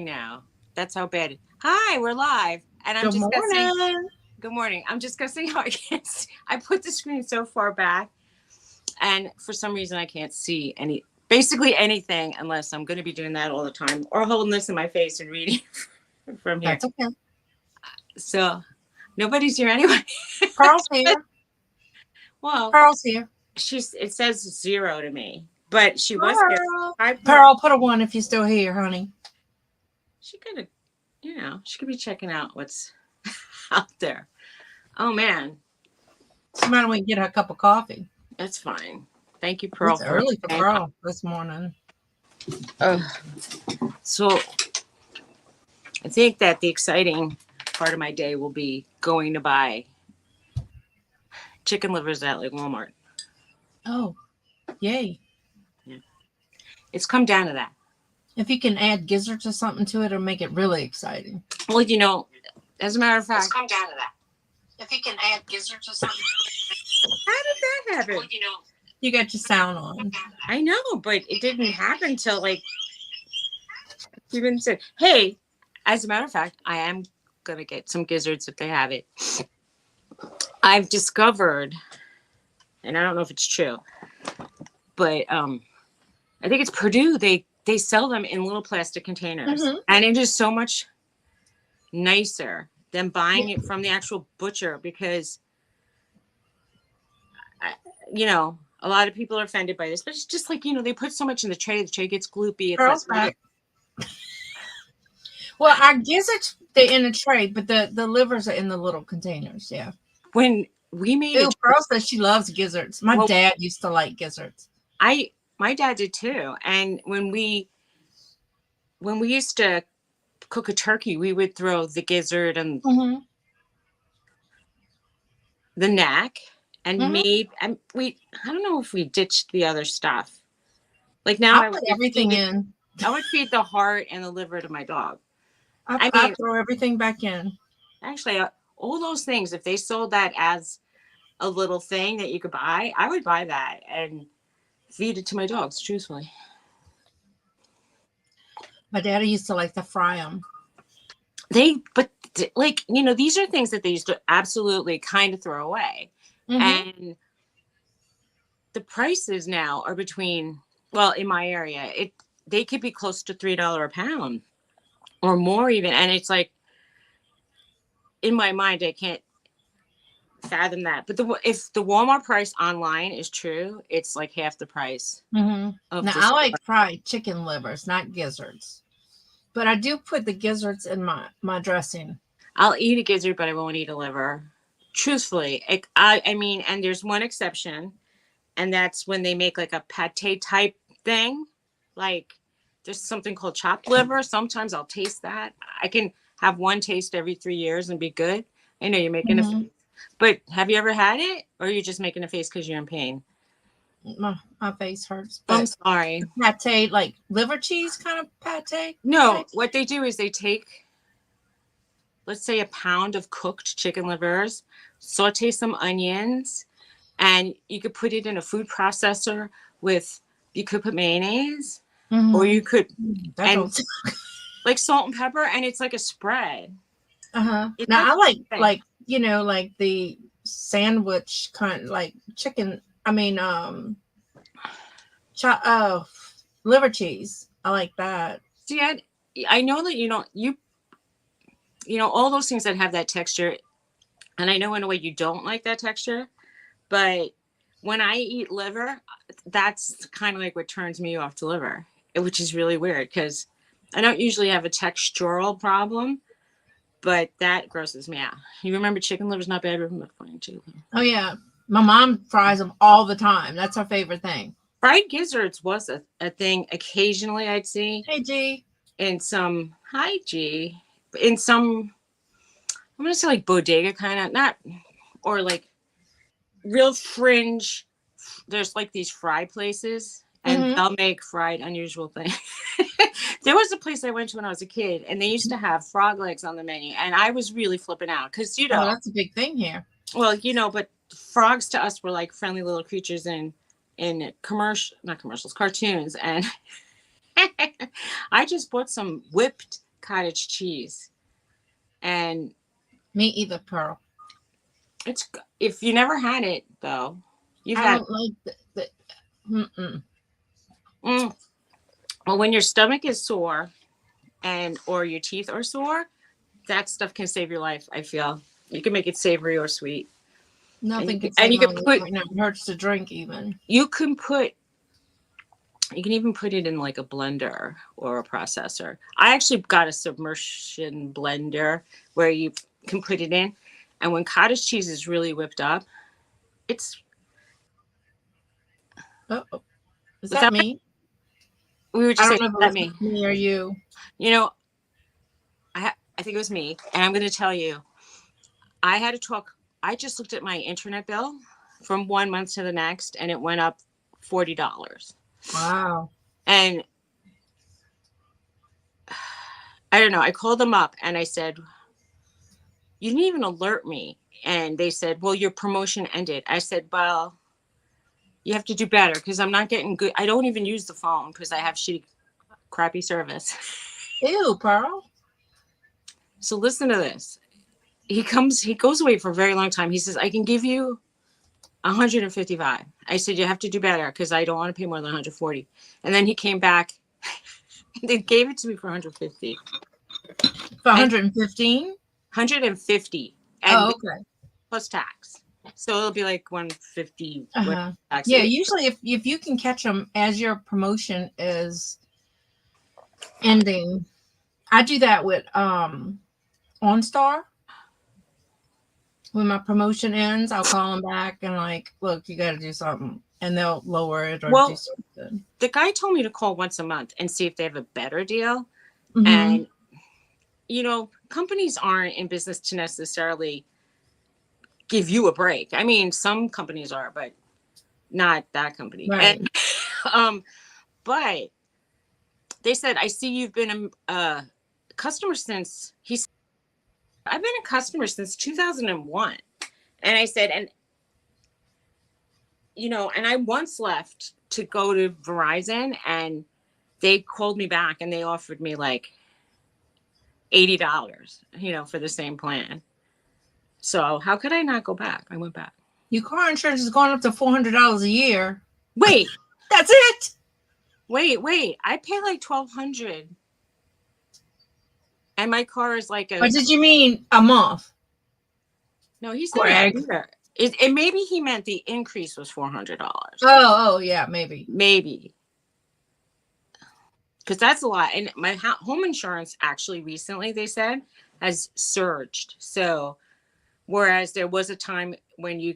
screen now. That's how bad. Hi, we're live, and I'm Good just guessing. morning. Good morning. I'm just guessing how I can't see. I put the screen so far back, and for some reason I can't see basically anything unless I'm going to be doing that all the time or holding this in my face and reading from here. That's okay. So nobody's here anyway. Pearl's here. Well, Pearl's here. it says 0 to me, but she was here. Pearl. Hi, Pearl. Pearl, put a one if you're still here, honey. She could have, she could be checking out what's out there. Oh man, Somebody we can get her a cup of coffee. that's fine. Thank you, Pearl. It's early for Pearl this morning. So I think that the exciting part of my day will be going to buy chicken livers at like Walmart. Oh, yay. Yeah. It's come down to that. If you can add gizzards or something to it, it'll make it really exciting. Well, as a matter of fact, it's come down to that. If you can add gizzards or something. How did that happen? Well, you got your sound on. I know, but it didn't happen till like even said, hey, as a matter of fact, I am going to get some gizzards if they have it. I've discovered, and I don't know if it's true, but I think it's Purdue. They sell them in little plastic containers, and it is so much nicer than buying it from the actual butcher because, a lot of people are offended by this, but it's just like, they put so much in the tray gets gloopy. It's like, well, our gizzards, they're in a tray, but the livers are in the little containers, yeah. When we made it. Pearl says she loves gizzards. My dad used to like gizzards. My dad did too. And when we used to cook a turkey, we would throw the gizzard and the neck and I don't know if we ditched the other stuff. Like now I put everything in. I would feed the heart and the liver to my dog. I throw everything back in. Actually, all those things, if they sold that as a little thing that you could buy, I would buy that and feed it to my dogs, truthfully. My daddy used to like to fry them. These are things that they used to absolutely kind of throw away. And the prices now are between, in my area, they could be close to $3 a pound or more even. And it's like, in my mind, I can't fathom that. But if the Walmart price online is true, it's like half the price. Now, I like fried chicken livers, not gizzards. But I do put the gizzards in my dressing. I'll eat a gizzard, but I won't eat a liver. Truthfully, I mean, and there's one exception, and that's when they make like a pate type thing. Like there's something called chopped liver. Sometimes I'll taste that. I can have one taste every 3 years and be good. I know you're making a face, but have you ever had it, or are you just making a face because you're in pain? My face hurts. I'm sorry. Pate, like liver cheese kind of pate? No, what they do is they take, let's say, a pound of cooked chicken livers, saute some onions, and you could put it in a food processor you could put mayonnaise, or you could, like salt and pepper, and it's like a spread. Now I like the sandwich kind, like chicken. I mean, liver cheese. I like that. See, I know that all those things that have that texture, and I know in a way you don't like that texture, but when I eat liver, that's kind of like what turns me off to liver, which is really weird because I don't usually have a textural problem, but that grosses me out. You remember chicken liver's not bad? Oh yeah, my mom fries them all the time. That's her favorite thing. Fried gizzards was a thing. Occasionally, I'd see. Hey G. In some I'm gonna say like bodega kind of, not, or like real fringe. There's like these fry places, and they'll make fried unusual things. There was a place I went to when I was a kid, and they used to have frog legs on the menu, and I was really flipping out because that's a big thing here. Well, but frogs to us were like friendly little creatures in cartoons, and I just bought some whipped cottage cheese, and Me either, Pearl. it's if you never had it though, you've I had. don't like the mm-mm. Mm, well, when your stomach is sore and or your teeth are sore, that stuff can save your life. I feel you can make it savory or sweet, Nothing can and save you my can life put right now. It hurts to drink even. you can put you can even put it in like a blender or a processor. I actually got a submersion blender where you can put it in, and when cottage cheese is really whipped up, it's Uh-oh. Is was that that me? we were I just don't saying know if it that was me. me or you. You know, I think it was me, and I'm going to tell you, I had to talk. I just looked at my internet bill from 1 month to the next, and it went up $40. Wow. And I don't know. I called them up and I said, "You didn't even alert me." And they said, "Well, your promotion ended." I said, "Well, you have to do better because I'm not getting good. I don't even use the phone because I have shitty, crappy service." Ew, Pearl. So listen to this. He goes away for a very long time. He says, "I can give you 155." I said, "You have to do better because I don't want to pay more than 140." And then he came back. They gave it to me for 150. For And 115? 150 and Oh, okay. plus tax. So it'll be like 150 with Uh-huh. tax. Yeah, usually if you can catch them as your promotion is ending, I do that with OnStar. When my promotion ends, I'll call them back and like, look, you got to do something, and they'll lower it or do Well, something. the guy told me to call once a month and see if they have a better deal. Mm-hmm. And companies aren't in business to necessarily give you a break. I mean, some companies are, but not that company. Right. And but they said, "I see you've been a customer since." He said, "I've been a customer since 2001." And I said, and I once left to go to Verizon, and they called me back and they offered me like $80, for the same plan. So how could I not go back? I went back. Your car insurance is going up to $400 a year. Wait, That's it. wait. I pay like 1,200, and my car is like Or did you mean a month, no. He said a Greg? year. It maybe he meant the increase was $400. Oh, yeah, maybe. Maybe because that's a lot. And my home insurance actually recently they said has surged. So whereas there was a time when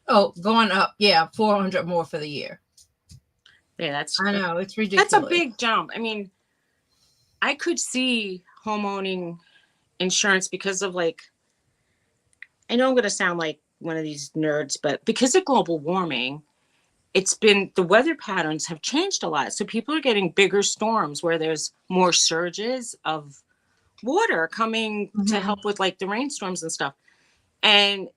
Oh, going up. Yeah, 400 more for the year. that's I know, it's that's a ridiculous. big jump. I mean, I could see homeowning insurance because of like, I know I'm going to sound like one of these nerds, but because of global warming, the weather patterns have changed a lot. So people are getting bigger storms where there's more surges of water coming to Mm-hmm. help with like the rainstorms and stuff. And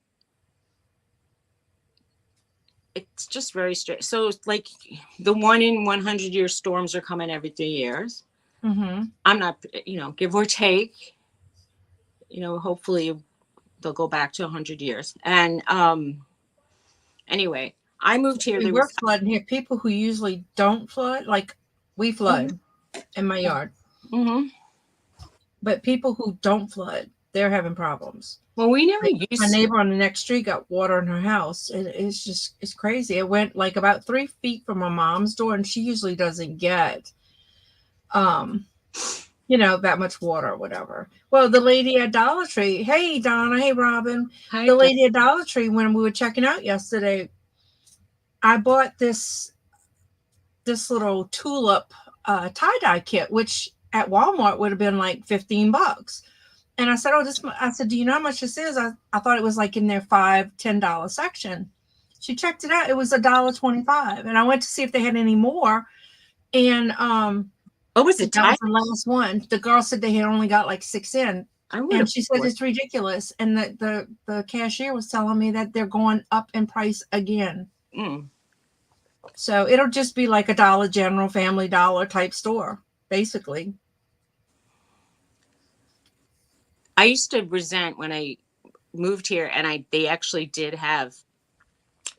it's just very strange. So like the 1 in 100 year storms are coming every 3 years. Mm-hmm. I'm not, give or take, hopefully they'll go back to 100 years. And anyway, I moved here. There We're was, flooding here. People who usually don't flood, like we flood in my yard, mm-hmm. but people who don't flood, they're having problems. Well, we never My used, neighbor on the next street got water in her house. It's crazy. It went like about 3 feet from my mom's door, and she usually doesn't get um that much water or whatever. Well, the lady at Dollar Tree, hey Donna, hey Robin, hi, the lady at Dollar Tree, when we were checking out yesterday, I bought this little tulip tie-dye kit, which at Walmart would have been like $15. And I said, I said, do you know how much this is? I thought it was like in their $5-10 section. She checked it out. It was $1.25. And I went to see if they had any more. And what was it? that was the last one. The girl said they had only got like 6 in. And she said it's ridiculous. And the cashier was telling me that they're going up in price again. Mm. So it'll just be like a Dollar General, Family Dollar type store, basically. I used to resent when I moved here and they actually did have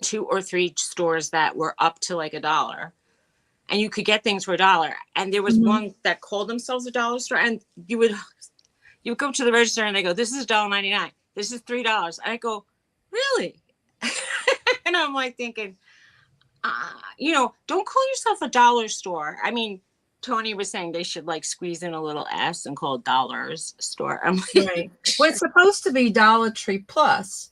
2 or 3 stores that were up to like $1 and you could get things for $1. And there was Mhm. one that called themselves a dollar store, and you would go to the register and they go, "This is $1.99. This is $3." And I go, "Really?" And I'm like thinking, don't call yourself a dollar store. I mean, Tony was saying they should like squeeze in a little S and call it dollars store. I'm like, Right. Well, it's supposed to be Dollar Tree Plus,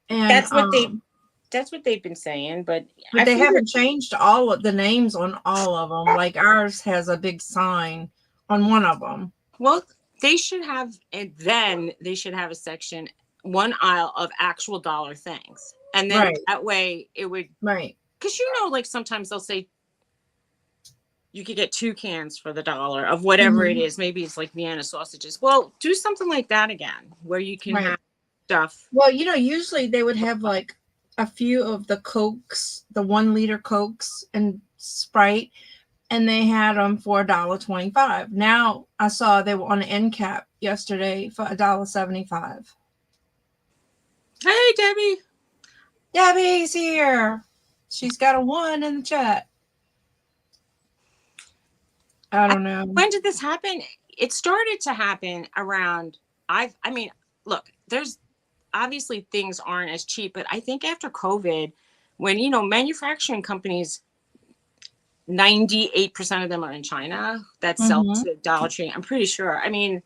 and that's what they've been saying, but but I they figured, haven't changed all of the names on all of them. Like ours has a big sign on one of them. well, they should have, and then they should have a section, one aisle of actual dollar things, and then Right. that way it would, Right. because like sometimes they'll say you could get 2 cans for the $1 of whatever it Mhm. is. Maybe it's like Vienna sausages. Well, do something like that again, where you can Right. have stuff. Well, usually they would have like a few of the Cokes, the 1 liter Cokes and Sprite, and they had them for $1.25. Now I saw they were on an end cap yesterday for $1.75. Hey, Debbie. Debbie's here. She's got a 1 in the chat. I don't know. When did this happen? It started to happen around. I mean, look, there's obviously things aren't as cheap, but I think after COVID, when manufacturing companies, 98% of them are in China that sell Mm-hmm. to Dollar Tree. I'm pretty sure. I mean,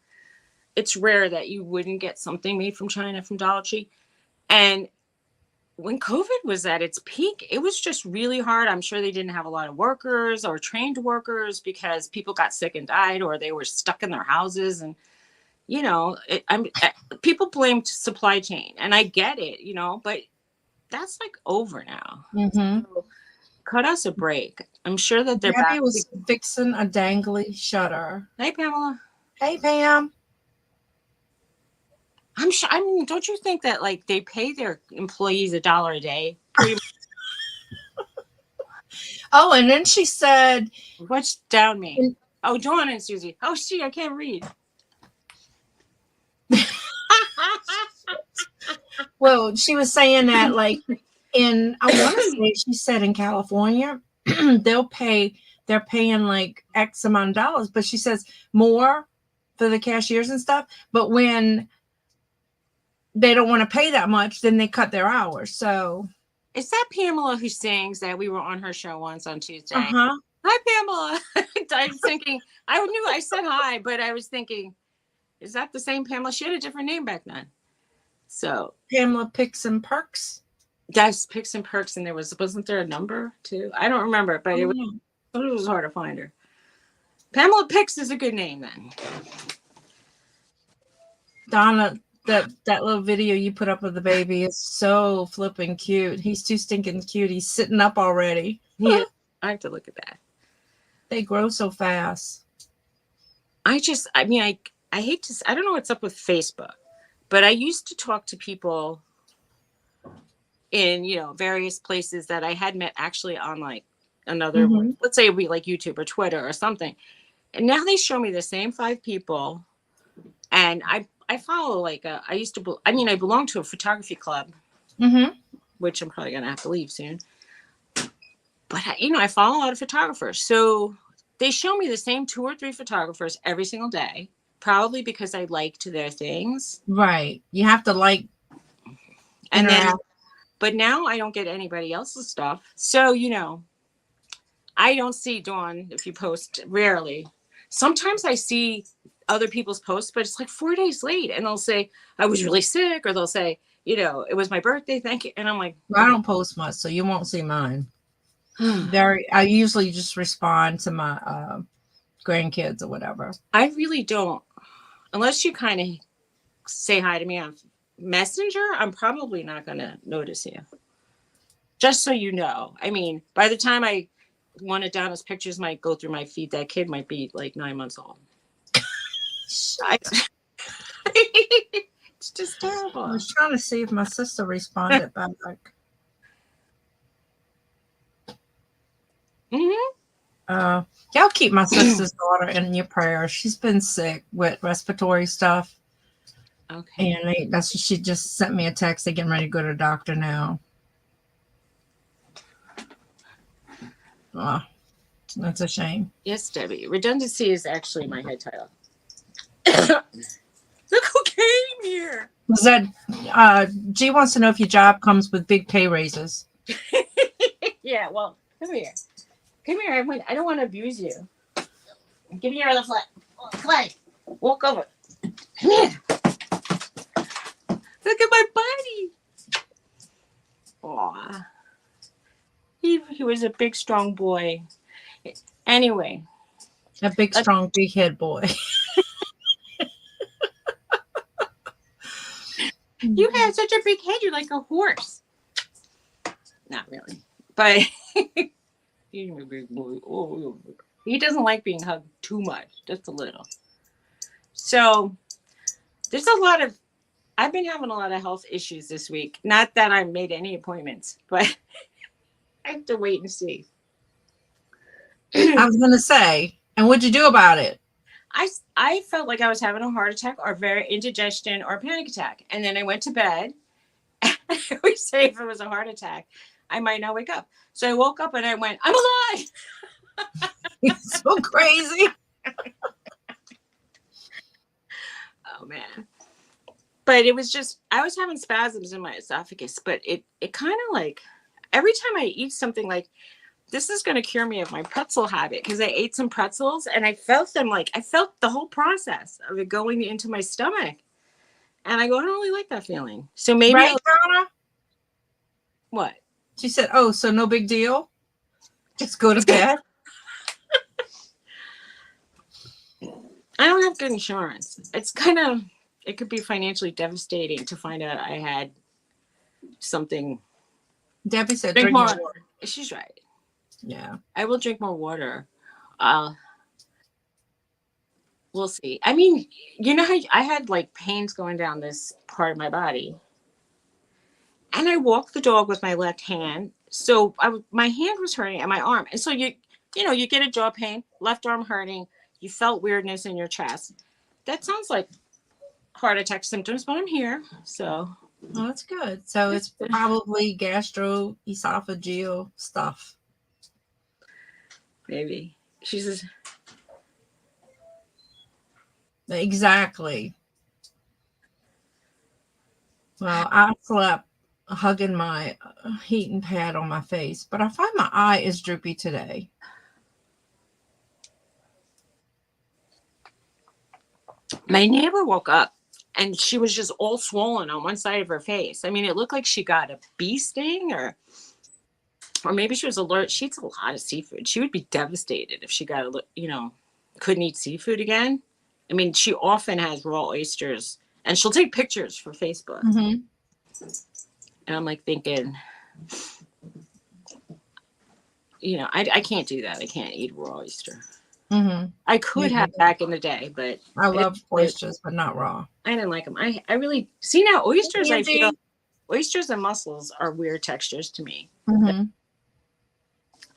it's rare that you wouldn't get something made from China from Dollar Tree. And when COVID was at its peak, it was just really hard. I'm sure they didn't have a lot of workers or trained workers because people got sick and died, or they were stuck in their houses. And, people blamed supply chain, and I get it, but that's like over now. Mm-hmm. So cut us a break. I'm sure that they're Debbie back. was fixing a dangly shutter. Hey, Pamela. Hey, Pam. I'm sure. I mean, don't you think that like they pay their employees $1 a day? Pretty much. Oh, and then she said, What's down me? Oh, Dawn and Suzy. Oh, gee, I can't read. well, she was saying that like I want to say she said in California, they're paying like X amount of dollars, but she says more for the cashiers and stuff. But when they don't want to pay that much, then they cut their hours. So Is that Pamela who sings that we were on her show once on Tuesday? uh-huh. Hi, Pamela. I was thinking, I knew I said hi, but I was thinking, is that the same Pamela? She had a different name back then. So Pamela Picks and Perks. that's Picks and Perks, and wasn't there a number too? I don't remember, but it was hard to find her. Pamela Picks is a good name then. Donna, that little video you put up of the baby is so flipping cute. He's too stinking cute. He's sitting up already. Yeah, I have to look at that. They grow so fast. I hate to, I don't know what's up with Facebook, but I used to talk to people in, various places that I had met actually on like another, let's say we like YouTube or Twitter or something. And now they show me the same 5 people. And I follow like I belong to a photography club, which I'm probably going to have to leave soon. But, I follow a lot of photographers. So they show me the same 2 or 3 photographers every single day, probably because I liked their things. Right. You have to like and then, but now I don't get anybody else's stuff. So, I don't see Dawn if you post rarely. Sometimes I see other people's posts, but it's like 4 days late, and they'll say I was really sick, or they'll say, it was my birthday, thank you. And I'm like, I don't post much, so you won't see mine. I usually just respond to my grandkids or whatever. I really don't, unless you kind of say hi to me on Messenger. I'm probably not going to notice you, just so you know. I mean, by the time one of Donna's pictures might go through my feed, that kid might be like 9 months old. It's just terrible. I was trying to see if my sister responded back. Y'all keep my sister's daughter in your prayers. She's been sick with respiratory stuff. Okay. And that's what she just sent me a text. They're getting ready to go to the doctor now. Oh, that's a shame. Yes, Debbie. Redundancy is actually my head title. Look who came here. Was that G wants to know if your job comes with big pay raises. Yeah, well, come here. Come here. I don't want to abuse you. Give me your other foot. Clay, walk over. Come here. Look at my buddy. Aw. He was a big, strong boy. Anyway. A big, strong, big head boy. You have such a big head. You're like a horse. Not really. But he's a big boy. Oh, he doesn't like being hugged too much. Just a little. So there's a lot of, I've been having a lot of health issues this week. Not that I made any appointments, but I have to wait and see. I was going to say, and what'd you do about it? I felt like I was having a heart attack or very indigestion or a panic attack. And then I went to bed. I always say if it was a heart attack, I might not wake up. So I woke up and I went, I'm alive. It's so crazy. Oh, man. But it was just, I was having spasms in my esophagus. But it kind of like, every time I eat something like, this is going to cure me of my pretzel habit, because I ate some pretzels and I felt them, like I felt the whole process of it going into my stomach. And I go, I don't really like that feeling. So maybe Right, Donna? What? She said, oh, so no big deal? Just go to bed? I don't have good insurance. It's kind of, it could be financially devastating to find out I had something. Debbie said, Drink drink more more. water. She's right. Yeah. I will drink more water. We'll see. I mean, you know how I had like pains going down this part of my body, and I walked the dog with my left hand, so my hand was hurting and my arm, and so you get a jaw pain, left arm hurting, you felt weirdness in your chest. That sounds like heart attack symptoms, but I'm here, so. Well, that's good. So it's probably gastroesophageal stuff. Maybe. She says. Exactly. Well, I slept hugging my heating pad on my face, but I find my eye is droopy today. My neighbor woke up and she was just all swollen on one side of her face. I mean, it looked like she got a bee sting, or maybe she was allergic. She eats a lot of seafood. She would be devastated if she got, couldn't eat seafood again. I mean, she often has raw oysters, and she'll take pictures for Facebook. Mm-hmm. And I'm like thinking, I can't do that. I can't eat raw oyster. Mm-hmm. I could have back in the day, but I love oysters, but not raw. I didn't like them. I really see now oysters. I feel oysters and mussels are weird textures to me. Mm-hmm.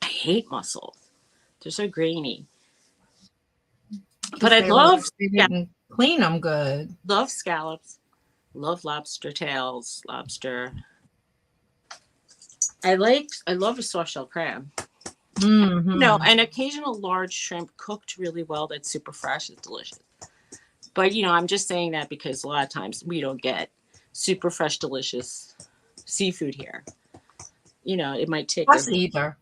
I hate mussels. They're so grainy. But I love clean them good. Love scallops. Love lobster tails. Lobster. I love a soft shell crab. Mm-hmm. No, an occasional large shrimp cooked really well that's super fresh is delicious. But I'm just saying that because a lot of times we don't get super fresh, delicious seafood here. It might take us either.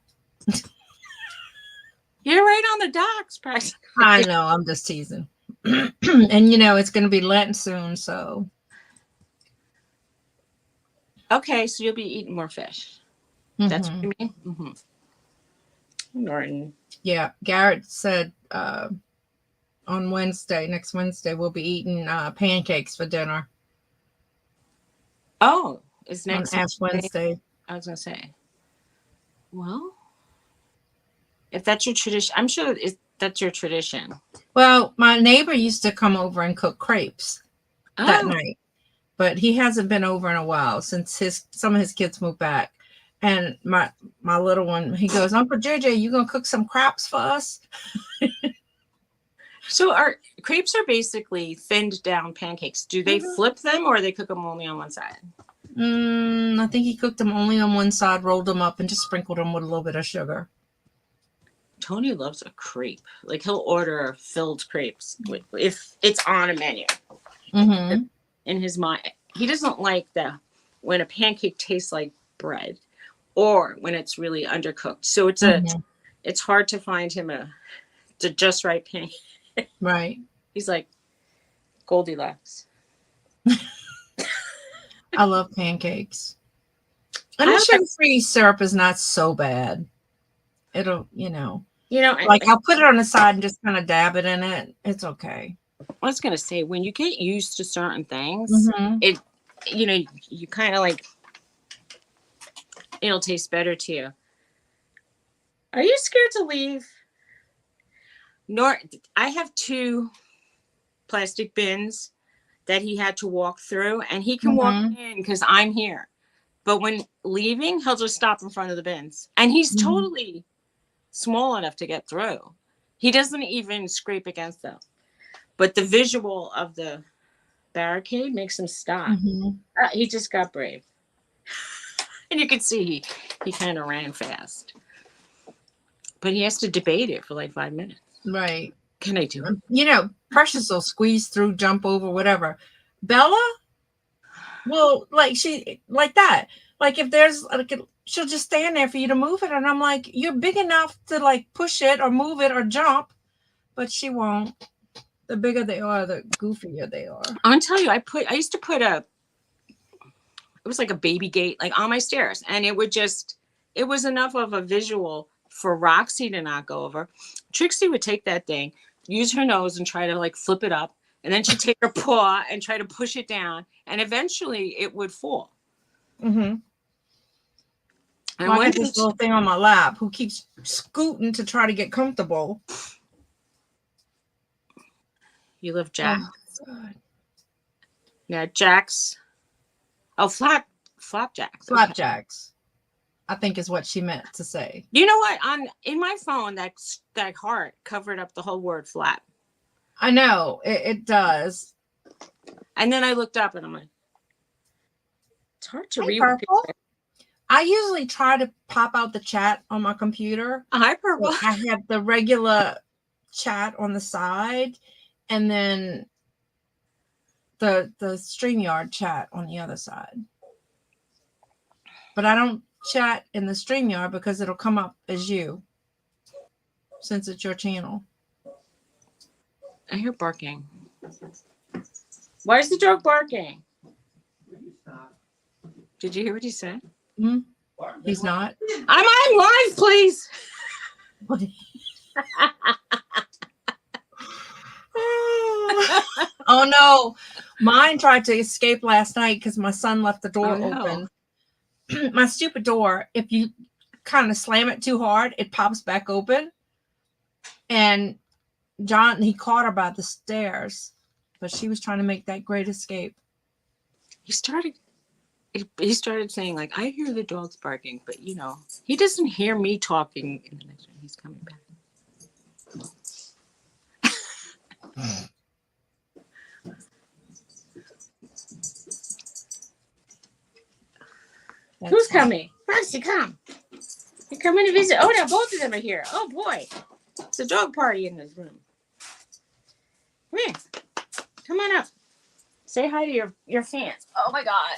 You're right on the docks, practically. I know, I'm just teasing. And it's going to be Lent soon, so. Okay, so you'll be eating more fish. Mm-hmm. That's what you mean? Mm-hmm. Norton. Yeah, Garrett said on next Wednesday, we'll be eating pancakes for dinner. Oh, it's next Ash Wednesday. I was going to say. Well, if that's your tradition, I'm sure that's your tradition. Well, my neighbor used to come over and cook crepes that night, but he hasn't been over in a while since some of his kids moved back. And my little one, he goes, Uncle JJ, you gonna cook some crepes for us? So our crepes are basically thinned down pancakes. Do they flip them or they cook them only on one side? I think he cooked them only on one side, rolled them up, and just sprinkled them with a little bit of sugar. Tony loves a crepe. Like he'll order filled crepes if it's on a menu. Mm-hmm. In his mind, he doesn't like when a pancake tastes like bread or when it's really undercooked. So it's hard to find him the just right pancake. Right. He's like Goldilocks. I love pancakes. And the sugar-free syrup is not so bad. It'll, like I'll put it on the side and just kind of dab it in it. It's okay. I was gonna say, when you get used to certain things, you kind of like it'll taste better to you. Are you scared to leave? I have 2 plastic bins that he had to walk through, and he can walk in because I'm here. But when leaving, he'll just stop in front of the bins, and he's totally small enough to get through. He doesn't even scrape against them. But the visual of the barricade makes him stop. He just got brave. And you can see he kind of ran fast. But he has to debate it for like 5 minutes. Right. Can I do it? Precious will squeeze through, jump over, whatever. Bella, well, like that. Like if there's she'll just stand there for you to move it. And I'm like, you're big enough to like push it or move it or jump, but she won't. The bigger they are, the goofier they are. I'm gonna tell you, I used to put it was like a baby gate like on my stairs, and it was enough of a visual for Roxy to not go over. Trixie would take that thing, use her nose and try to like flip it up, and then she'd take her paw and try to push it down, and eventually it would fall. And I got this little thing on my lap who keeps scooting to try to get comfortable. You love Jack? Oh, yeah, Jack's. Oh, flapjacks. Flapjacks, I think is what she meant to say. You know what? In my phone, that heart covered up the whole word flap. I know it does. And then I looked up and I'm like, it's hard to read. I usually try to pop out the chat on my computer. Hi, Purple. So I have the regular chat on the side, and then the StreamYard chat on the other side. But I don't chat in the StreamYard because it'll come up as you, since it's your channel. I hear barking. Why is the dog barking? Did you hear what he said? He's not. I'm on live, please. Oh no, mine tried to escape last night because my son left the door open. My stupid door, if you kind of slam it too hard, it pops back open. And John, he caught her by the stairs, but she was trying to make that great escape. He started saying, like, I hear the dogs barking, but he doesn't hear me talking in the next room. He's coming back. Who's coming? Roxy, come. You're coming to visit. Oh, now both of them are here. Oh, boy. It's a dog party in this room. Come here. Come on up. Say hi to your fans. Oh, my God.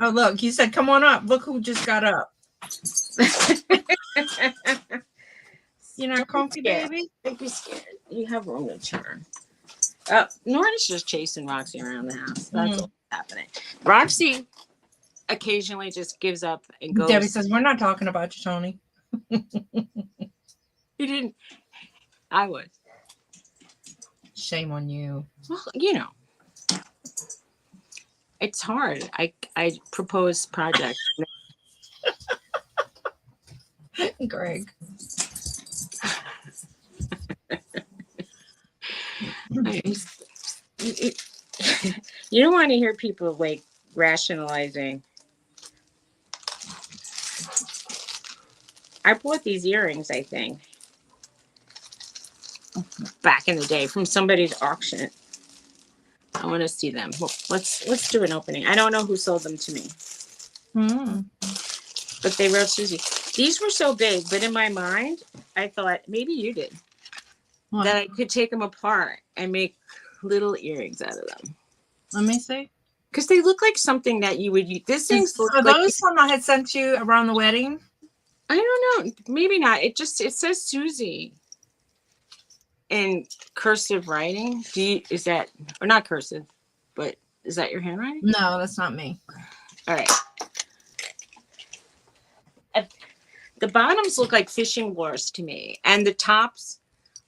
Oh, look. He said, come on up. Look who just got up. You're not comfy, baby? Don't be scared. You have room to turn. Norton's just chasing Roxy around the house. That's what's happening. Roxy occasionally just gives up and goes. Debbie says, we're not talking about you, Tony. You didn't. I was. Shame on you. Well, it's hard. I propose projects. Greg. You don't want to hear people like rationalizing. I bought these earrings, I think. back in the day from somebody's auction. I want to see them. Well, let's do an opening. I don't know who sold them to me, but they wrote Suzy. These were so big, but in my mind, I thought maybe you did that I could take them apart and make little earrings out of them. Let me see. Because they look like something that you would use. This thing's Are like, those some I had sent you around the wedding? I don't know. Maybe not. It says Suzy in cursive writing. Is that, or not cursive, but is that your handwriting? No, that's not me. All right. The bottoms look like fishing lures to me, and the tops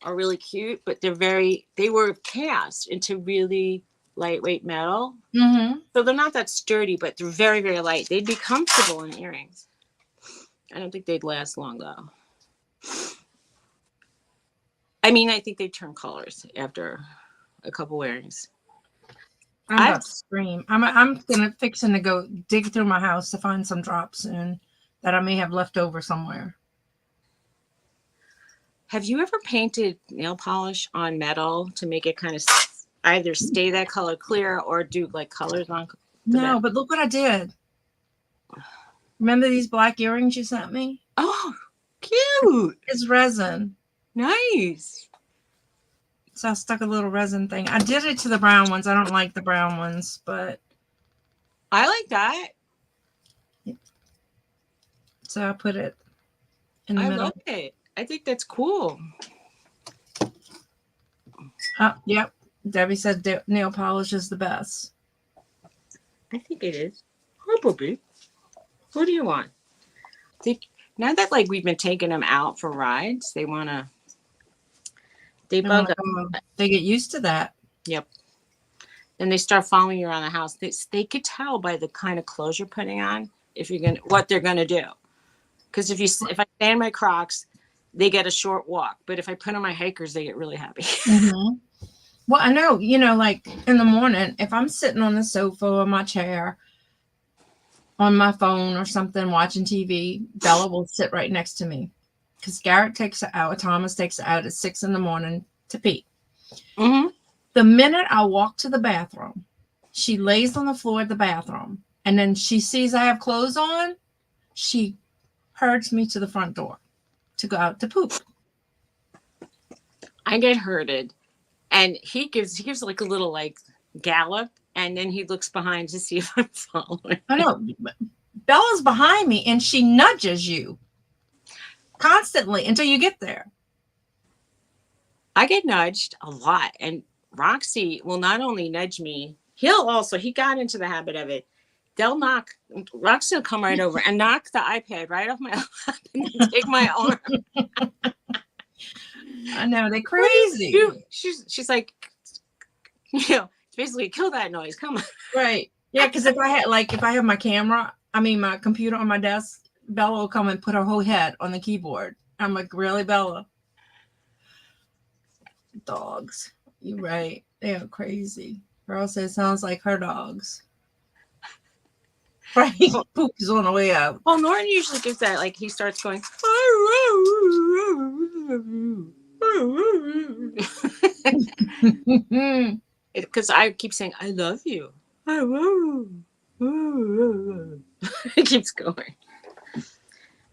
are really cute, but they were cast into really lightweight metal. Mm-hmm. So they're not that sturdy, but they're very, very light. They'd be comfortable in earrings. I don't think they'd last long though. I mean, I think they turn colors after a couple wearings. I'm about to scream. I'm fixing to go dig through my house to find some drops soon that I may have left over somewhere. Have you ever painted nail polish on metal to make it kind of either stay that color clear or do like colors on? No, but look what I did. Remember these black earrings you sent me? Oh, cute. It's resin. Nice. So I stuck a little resin thing. I did it to the brown ones. I don't like the brown ones, but I like that. So I put it in the middle. I love it. I think that's cool. Yep. Debbie said nail polish is the best. I think it is. Probably. What do you want? Now that like we've been taking them out for rides, they bug up. They get used to that. Yep. And they start following you around the house. They could tell by the kind of clothes you're putting on what they're gonna do. Because if I stay in my Crocs, they get a short walk. But if I put on my hikers, they get really happy. Mm-hmm. Well, I know, like in the morning, if I'm sitting on the sofa or my chair, on my phone or something, watching TV, Bella will sit right next to me. Because Garrett takes her out, Thomas takes her out at 6 a.m. to pee. Mm-hmm. The minute I walk to the bathroom, she lays on the floor at the bathroom. And then she sees I have clothes on. She herds me to the front door to go out to poop. I get herded. And he gives like a little like gallop. And then he looks behind to see if I'm following. I know. Bella's behind me and she nudges you constantly until you get there. I get nudged a lot. And Roxy will not only nudge me, he got into the habit of it. Roxy will come right over and knock the iPad right off my lap and then take my arm. I know, they're crazy. She's like, it's basically kill that noise. Come on. Right. Yeah, because if I have my computer on my desk, Bella will come and put her whole head on the keyboard. I'm like, really, Bella? Dogs. You're right. They are crazy. Girl says it sounds like her dogs. Right. Poop is on the way out. Well, Norton usually gives that, like he starts going because I keep saying I love you. It keeps going.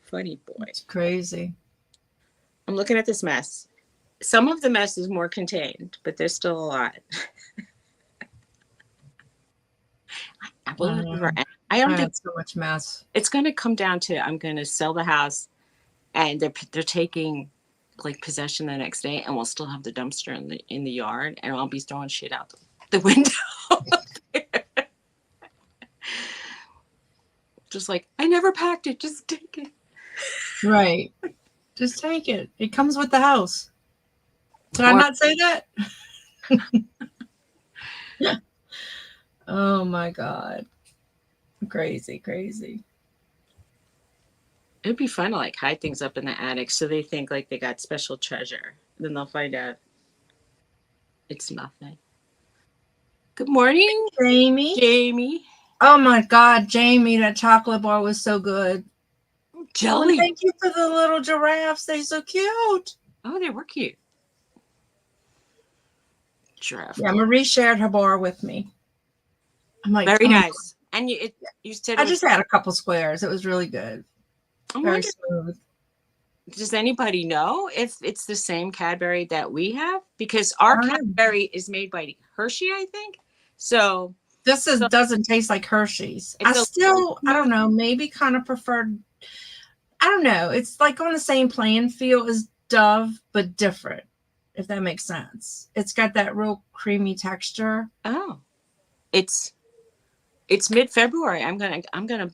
Funny boy. It's crazy. I'm looking at this mess. Some of the mess is more contained, but there's still a lot. I don't think so much mess. It's going to come down to I'm going to sell the house, and they're taking like possession the next day, and we'll still have the dumpster in the yard, and I'll be throwing shit out the window. Just like I never packed it. Just take it. Right. Just take it. It comes with the house. Did I not say that? Oh my God. Crazy. It'd be fun to like hide things up in the attic so they think like they got special treasure. Then they'll find out it's nothing. Good morning, Jamie. Oh my God, Jamie, that chocolate bar was so good. Jelly. Thank you for the little giraffes. They're so cute. Oh, they were cute. Giraffe. Yeah, Marie shared her bar with me. I'm like, Very oh, nice. And you said I it was. just had a couple squares. It was really good. I'm Very wondering, smooth. does anybody know if it's the same Cadbury that we have? Because our I don't know. Cadbury is made by Hershey, I think. So, This so doesn't taste like Hershey's. it's a I don't smooth. know, maybe kind of preferred. I don't know. It's like on the same playing field as Dove, but different, if that makes sense. It's got that real creamy texture. Oh, it's mid-February. I'm gonna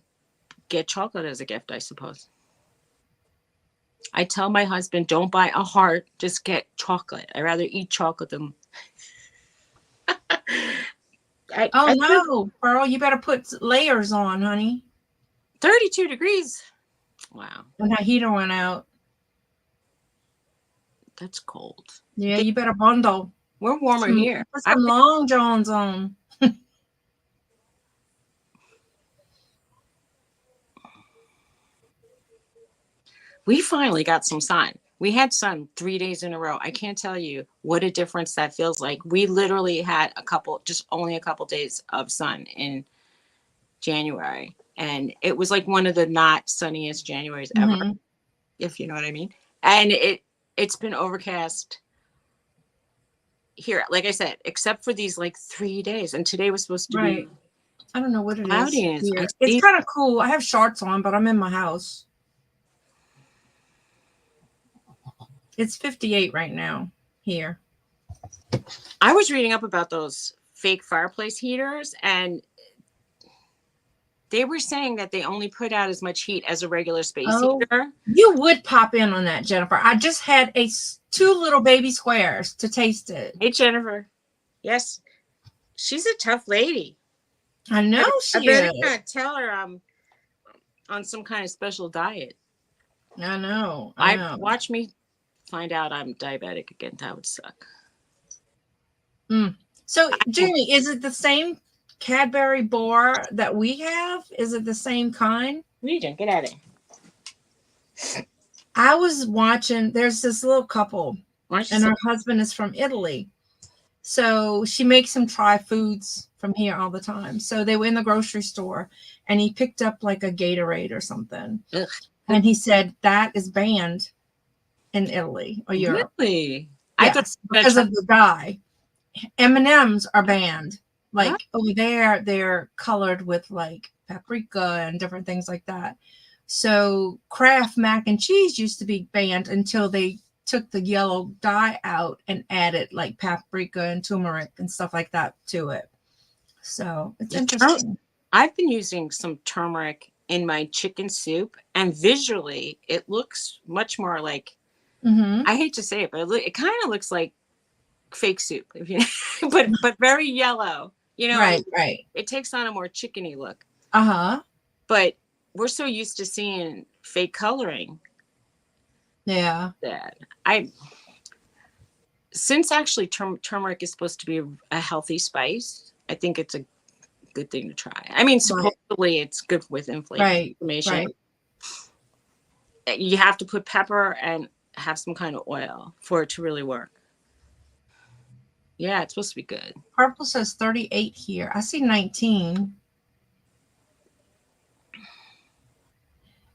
get chocolate as a gift, I suppose. I tell my husband, don't buy a heart, just get chocolate. I rather eat chocolate than. Oh I feel no, Pearl, you better put layers on, honey. 32 degrees. Wow, And that heater went out. that's cold. Yeah, you better bundle. We're warmer here. Put some long johns on. We finally got some sun. We had sun 3 days in a row. I can't tell you what a difference that feels like. We literally had only a couple days of sun in January. And it was like one of the not sunniest Januaries ever, Mm-hmm. if you know what I mean. And it's been overcast here, like I said, except for these like 3 days. And today was supposed to Right. be I don't know what it is cloudy. And here. It's kind of cool. I have shorts on, but I'm in my house. It's 58 right now here. I was reading up about those fake fireplace heaters, and they were saying that they only put out as much heat as a regular space heater. You would pop in on that, Jennifer. I just had two little baby squares to taste it. Hey, Jennifer. Yes, she's a tough lady. I know I she better is. not tell her I'm on some kind of special diet. I know. Watch me find out I'm diabetic again. That would suck. So, Jamie, is it the same Cadbury bar that we have? Is it the same kind? Regent, get out of here. I was watching, there's this little couple, and her husband is from Italy. So she makes him try foods from here all the time. So they were in the grocery store, and he picked up like a Gatorade or something. Ugh. And he said that is banned in Italy or Europe. Really? Yes, because of the dye. M&Ms are banned. Like over there, they're colored with like paprika and different things like that. So Kraft mac and cheese used to be banned until they took the yellow dye out and added like paprika and turmeric and stuff like that to it. So it's interesting. I've been using some turmeric in my chicken soup, and visually it looks much more like, I hate to say it, but it kind of looks like fake soup, if you but very yellow. You know, right. It takes on a more chickeny look. But we're so used to seeing fake coloring. Yeah. That since actually turmeric is supposed to be a healthy spice, I think it's a good thing to try. I mean, supposedly it's good with inflammation. Right. You have to put pepper and have some kind of oil for it to really work. Yeah, it's supposed to be good. Purple says 38 here. I see 19.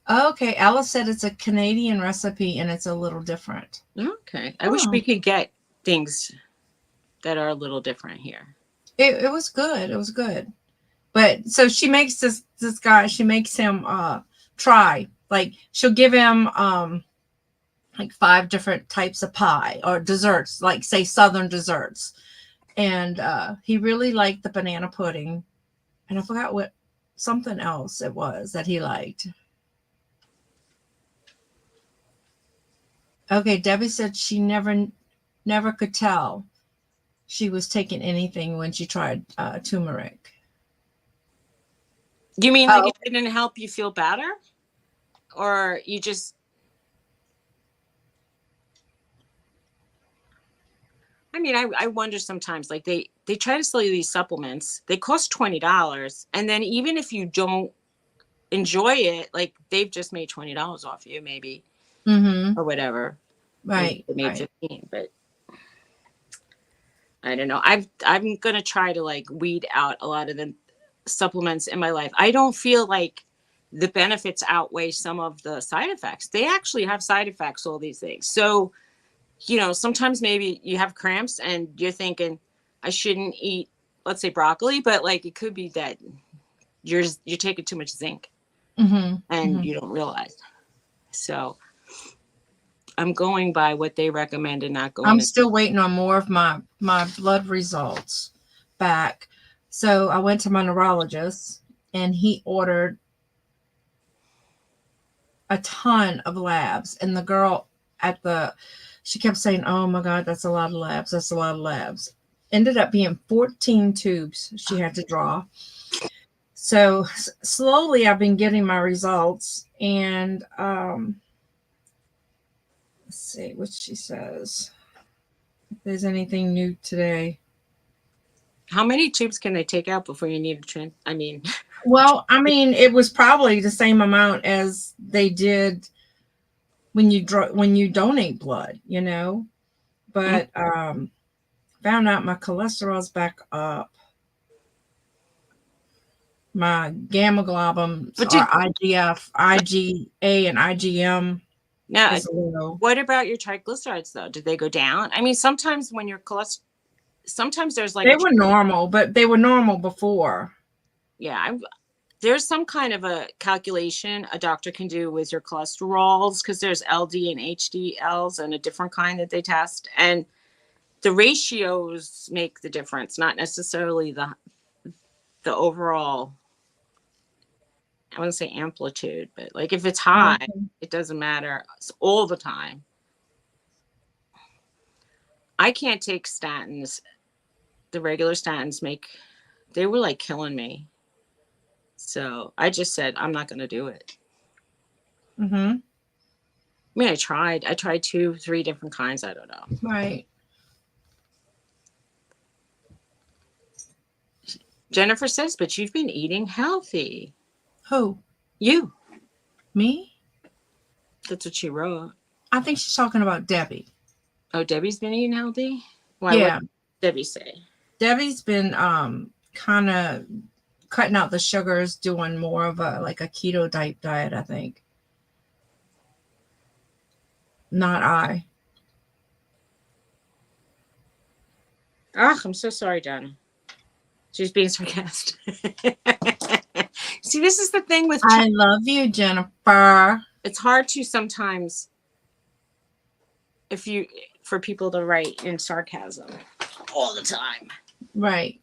Okay, Alice said it's a Canadian recipe and it's a little different. Okay. I wish we could get things that are a little different here. It was good. It was good. But so she makes this guy, she makes him try. Like she'll give him like 5 different types of pie or desserts, like say Southern desserts. And he really liked the banana pudding. And I forgot what something else it was that he liked. Okay, Debbie said she never could tell she was taking anything when she tried turmeric. You mean like it didn't help you feel better? Or you just... I mean, I wonder sometimes, like they try to sell you these supplements. They cost $20. And then even if you don't enjoy it, like they've just made $20 off you maybe. Or whatever. Right. They made 15, but I don't know. I'm gonna try to like weed out a lot of the supplements in my life. I don't feel like the benefits outweigh some of the side effects. They actually have side effects, all these things. So, sometimes maybe you have cramps and you're thinking, I shouldn't eat, let's say broccoli, but like it could be that you're taking too much zinc Mm-hmm. and Mm-hmm. you don't realize. So I'm going by what they recommend and not I'm going. still waiting on more of my blood results back. So I went to my neurologist and he ordered a ton of labs. And the girl she kept saying, "Oh my God, that's a lot of labs. That's a lot of labs." Ended up being 14 tubes she had to draw. So slowly I've been getting my results, and let's see what she says. If there's anything new today. How many tubes can they take out before you need a I mean, Well, I mean, it was probably the same amount as they did when you donate blood, But found out my cholesterol's back up. My gamma globins but are IGF, IgA, and IgM now, is low. what about your triglycerides though? Did they go down? I mean, sometimes when your cholesterol, sometimes there's like They were normal, but they were normal before. yeah, there's some kind of a calculation a doctor can do with your cholesterols because there's LD and HDLs and a different kind that they test, and the ratios make the difference, not necessarily the overall. I wouldn't say amplitude, but like if it's high, Okay. it doesn't matter. It's all the time. I can't take statins. The regular statins they were like killing me. So I just said, I'm not going to do it. Mm-hmm. I mean, I tried 2, 3 different kinds. I don't know. Right. Jennifer says, but you've been eating healthy. Who? You. Me? That's what she wrote. I think she's talking about Debbie. Oh, Debbie's been eating healthy? Why? What Yeah. did Debbie say? Debbie's been kind of cutting out the sugars, doing more of a keto type diet, I think. Not I. Oh, I'm so sorry, Donna. She's being sarcastic. See, this is the thing with I love you, Jennifer. it's hard to sometimes for people to write in sarcasm all the time. Right.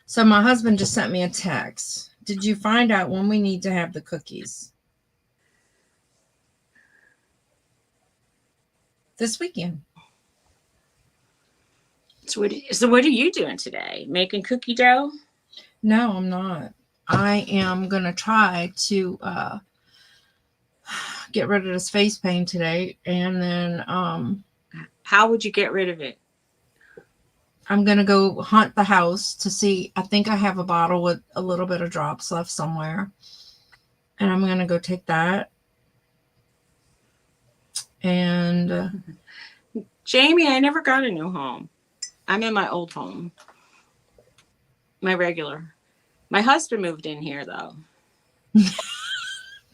So my husband just sent me a text. Did you find out when we need to have the cookies? This weekend. So what are you doing today? Making cookie dough? No, I'm not. I am going to try to get rid of this face pain today. And then How would you get rid of it? I'm going to go hunt the house to see. I think I have a bottle with a little bit of drops left somewhere. And I'm going to go take that. And Jamie, I never got a new home. I'm in my old home. My regular. My husband moved in here though.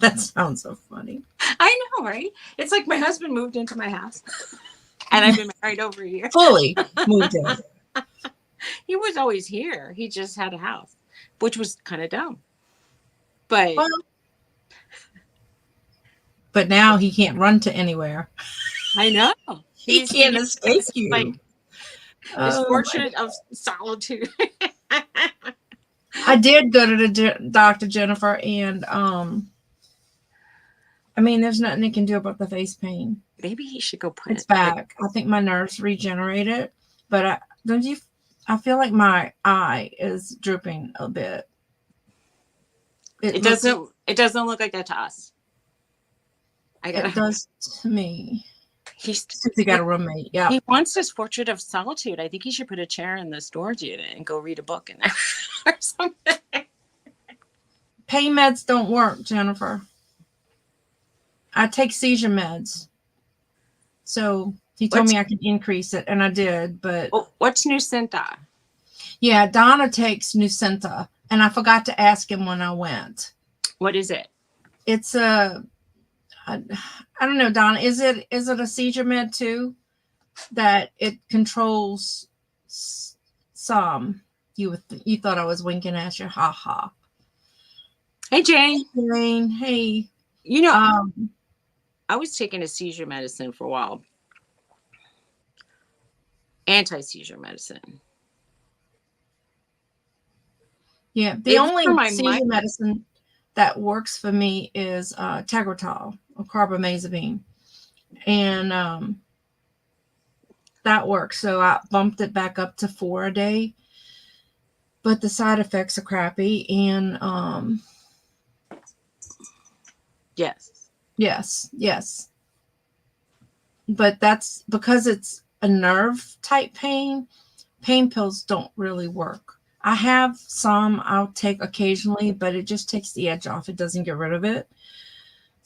that sounds so funny. I know, right? It's like my husband moved into my house. And I've been married over a year. Fully moved in. He was always here. He just had a house, which was kind of dumb. But now he can't run to anywhere. I know. He can't escape you. Like his portrait of solitude. I did go to the doctor, Jennifer, and I mean, there's nothing they can do about the face pain. Maybe he should go put it's back. I think my nerves regenerated, but I feel like my eye is drooping a bit. It doesn't look like that to us. It does to me. He's got a roommate. Yeah. He wants his portrait of solitude. I think he should put a chair in the storage unit and go read a book in there or something. Pain meds don't work, Jennifer. I take seizure meds. So He told me I could increase it, and I did. But what's Nucynta? yeah, Donna takes Nucynta, and I forgot to ask him when I went. What is it? It's a I don't know, Donna. Is it a seizure med too? That it controls some. You thought I was winking at you. Ha ha. Hey Jane. Jane. Hey. You know, I was taking a seizure medicine for a while. Anti-seizure medicine. Yeah, the only seizure medicine that works for me is Tegretol or carbamazepine, and that works. So I bumped it back up to 4 a day, but the side effects are crappy. And yes, but that's because it's a nerve type pain. Pain pills don't really work. I have some I'll take occasionally, but it just takes the edge off. It doesn't get rid of it.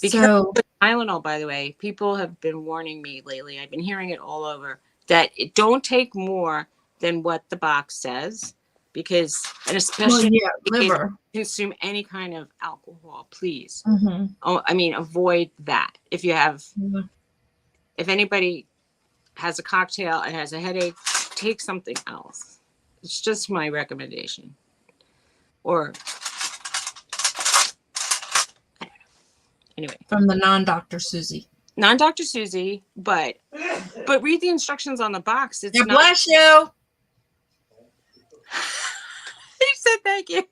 Because with Tylenol, by the way, people have been warning me lately. I've been hearing it all over that it don't take more than what the box says, because, and especially liver. Consume any kind of alcohol, please. Mm-hmm. Oh, I mean, avoid that. If you have, if anybody has a cocktail and has a headache, take something else. It's just my recommendation. Or anyway, from the non-Dr. Suzy. Non-Dr. Suzy, but read the instructions on the box. It's not. Bless you. He said thank you.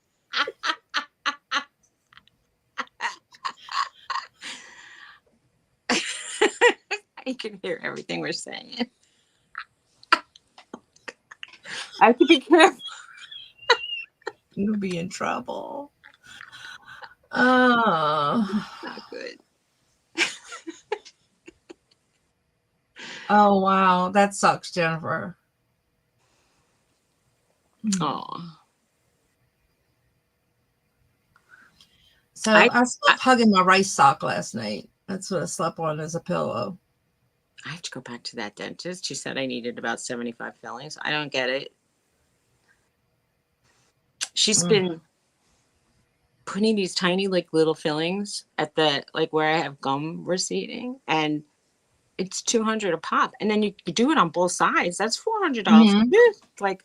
I can hear everything we're saying. I have to be careful. You'll be in trouble. Oh, not good. Oh wow, that sucks, Jennifer. Oh. So I slept hugging my rice sock last night. That's what I slept on as a pillow. I have to go back to that dentist. She said I needed about 75 fillings. I don't get it. She's been putting these tiny, like, little fillings at the, like, where I have gum receding, and it's $200 a pop. And then you do it on both sides. That's $400. It's like,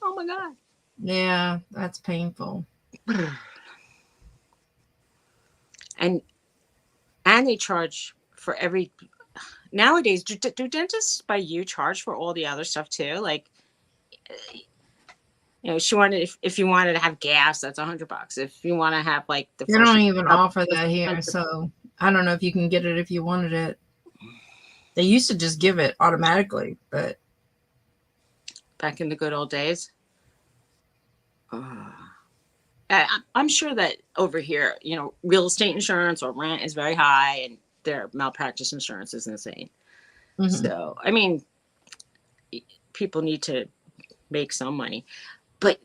oh my God. Yeah, that's painful. And they charge for every, nowadays, do dentists by you charge for all the other stuff too? Like, you know, she wanted, if you wanted to have gas, that's $100. If you want to have like the, they don't even offer that here. So I don't know if you can get it if you wanted it. They used to just give it automatically, but back in the good old days. I'm sure that over here, you know, real estate insurance or rent is very high, and their malpractice insurance is insane. So, I mean, people need to make some money. But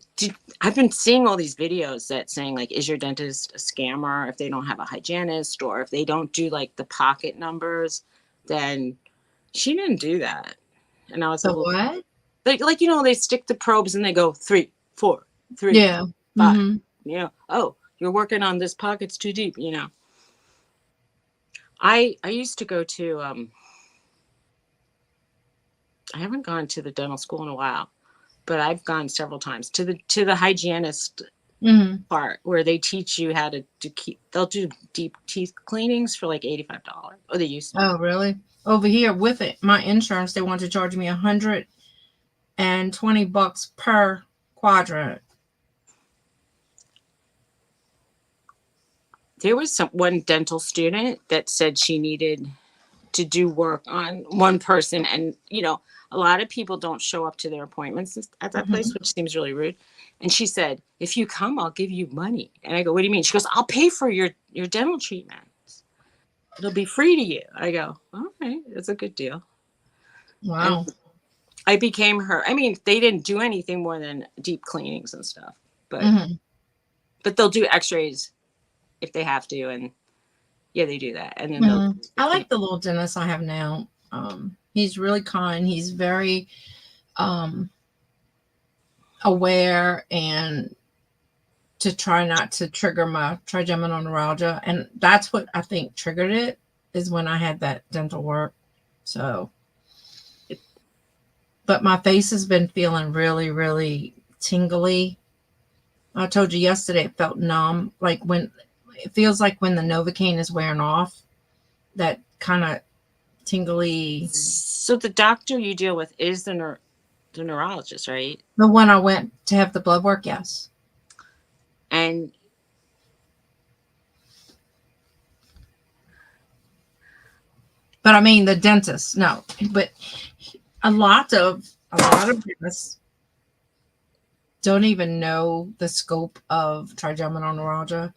I've been seeing all these videos that saying, like, is your dentist a scammer if they don't have a hygienist, or if they don't do like the pocket numbers? Then she didn't do that. And I was like, what? Like, you know, they stick the probes and they go 3, 4, 3, yeah, 5. You know, oh, you're working on this pocket's too deep. You know, I used to go to I haven't gone to the dental school in a while, but I've gone several times to the hygienist part where they teach you how to they'll do deep teeth cleanings for like $85. Oh, they used to. Oh, really? Over here with it, my insurance, they want to charge me $120 per quadrant. There was one dental student that said she needed to do work on one person, and you know, a lot of people don't show up to their appointments at that place, which seems really rude. And she said, if you come, I'll give you money. And I go, what do you mean? She goes, I'll pay for your dental treatments. It'll be free to you. I go, okay, that's a good deal. Wow. And I became her. I mean, they didn't do anything more than deep cleanings and stuff, but they'll do x-rays if they have to. And yeah, they do that. And then I like the little dentist I have now. He's really kind. He's very um, aware and to try not to trigger my trigeminal neuralgia. And that's what I think triggered it is when I had that dental work. So, but my face has been feeling really, really tingly. I told you yesterday it felt numb, like when it feels like when the Novocaine is wearing off, that kind of tingly. So the doctor you deal with is the neurologist, right? The one I went to have the blood work, yes. And But I mean the dentist, no. But a lot of dentists don't even know the scope of trigeminal neuralgia.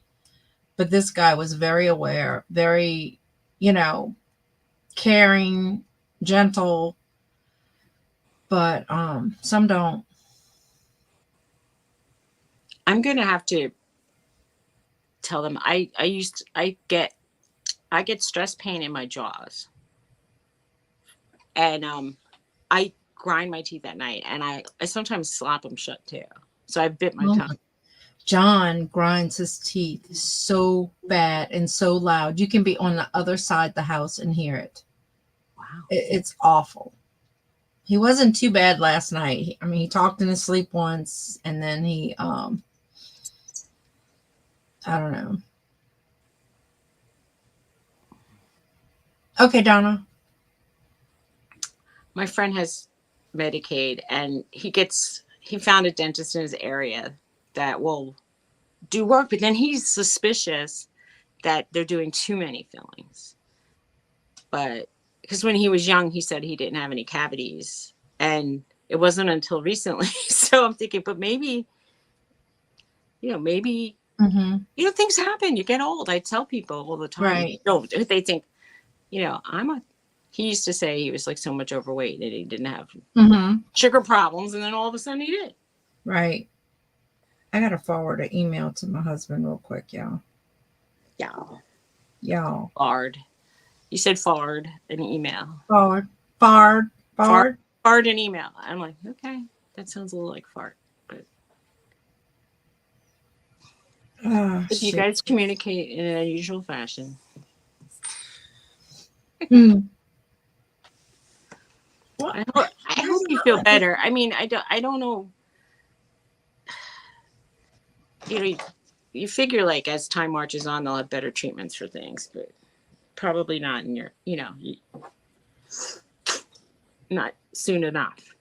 But this guy was very aware, very, you know, caring, gentle, but some don't. I'm gonna have to tell them I get stress pain in my jaws, and I grind my teeth at night, and I sometimes slap them shut too. So I bit my Oh tongue. my, John grinds his teeth so bad and so loud. You can be on the other side of the house and hear it. Wow. It's awful. He wasn't too bad last night. I mean, he talked in his sleep once, and then he, I don't know. Okay, Donna. My friend has Medicaid, and he found a dentist in his area that will do work, but then he's suspicious that they're doing too many fillings. But because when he was young, he said he didn't have any cavities, and it wasn't until recently. So I'm thinking, but maybe, maybe Mm-hmm. things happen. You get old. I tell people all the time. Right. Don't they think, I'm a. He used to say he was like so much overweight that he didn't have Mm-hmm. sugar problems, and then all of a sudden he did. Right. I gotta forward an email to my husband real quick, y'all. Yeah. Y'all. Forward. You said forward an email. Forward. Forward. Fart, Forward. fart an email. I'm like, okay, that sounds a little like fart. But Oh, if you shit. guys communicate in an unusual fashion, Hmm. What? I hope you feel better. I mean, I don't know. You figure like as time marches on, they'll have better treatments for things, but probably not in your, not soon enough.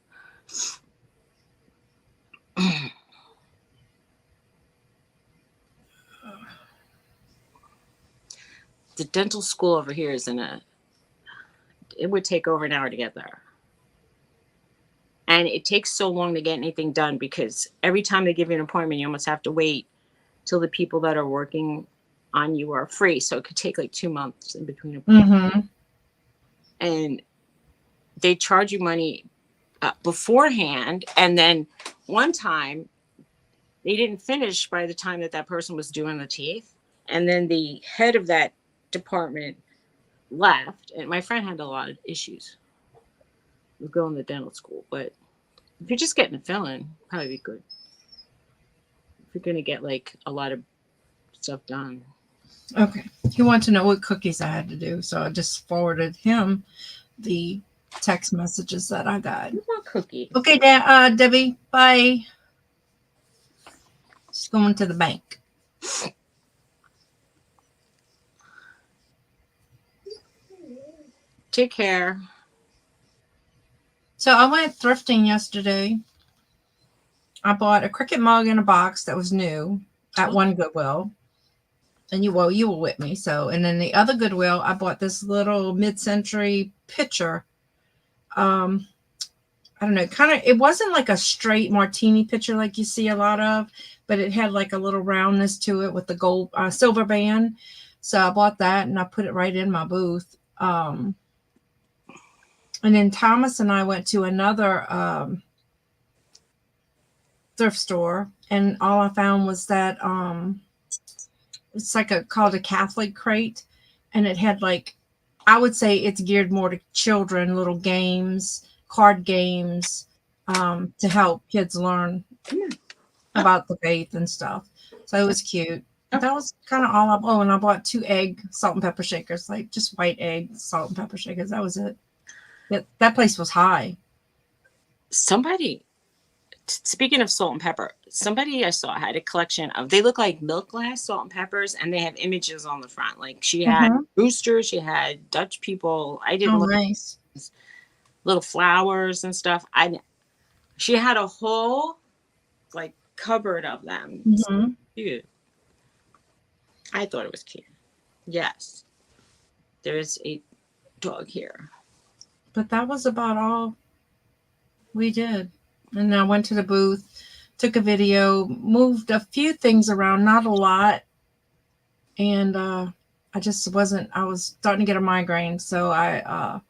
The dental school over here is it would take over an hour to get there. And it takes so long to get anything done because every time they give you an appointment, you almost have to wait till the people that are working on you are free. So it could take like 2 months in between appointments. Mm-hmm. And they charge you money beforehand. And then one time they didn't finish by the time that person was doing the teeth. And then the head of that department left. And my friend had a lot of issues with going to dental school. But if you're just getting a filling, probably be good. If you're going to get like a lot of stuff done. Okay. He wanted to know what cookies I had to do, so I just forwarded him the text messages that I got. What cookie? Okay, Debbie. Bye. She's going to the bank. Take care. So I went thrifting yesterday. I bought a Cricut mug in a box that was new at one Goodwill. And you were with me. So, and then the other Goodwill, I bought this little mid-century pitcher. I don't know, kind of, it wasn't like a straight martini pitcher like you see a lot of, but it had like a little roundness to it with the gold, silver band. So I bought that and I put it right in my booth. And then Thomas and I went to another thrift store, and all I found was that it's like called a Catholic crate, and it had like I would say it's geared more to children, little games, card games, to help kids learn about the faith and stuff. So it was cute. Oh, That was kind of all I. Oh, and I bought 2 egg salt and pepper shakers, like just white egg salt and pepper shakers. That was it. That place was high. somebody, speaking of salt and pepper, somebody I saw had a collection of, they look like milk glass salt and peppers, and they have images on the front. Like she had Mm-hmm. roosters, she had Dutch people. I Oh, didn't look nice. little flowers and stuff. She had a whole like cupboard of them. Mm-hmm. Cute. I thought it was cute. Yes, there's a dog here. But that was about all we did. And I went to the booth, took a video, moved a few things around, not a lot. And I just wasn't, I was starting to get a migraine. So I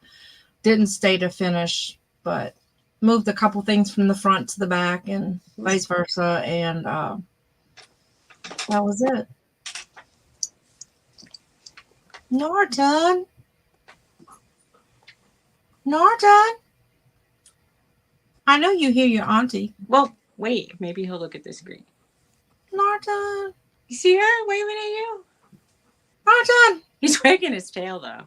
didn't stay to finish, but moved a couple things from the front to the back and vice versa. And that was it. Norton. Norton. I know you hear your auntie. Well, wait, maybe he'll look at the screen. Norton. You see her waving at you? Norton. He's wagging his tail though.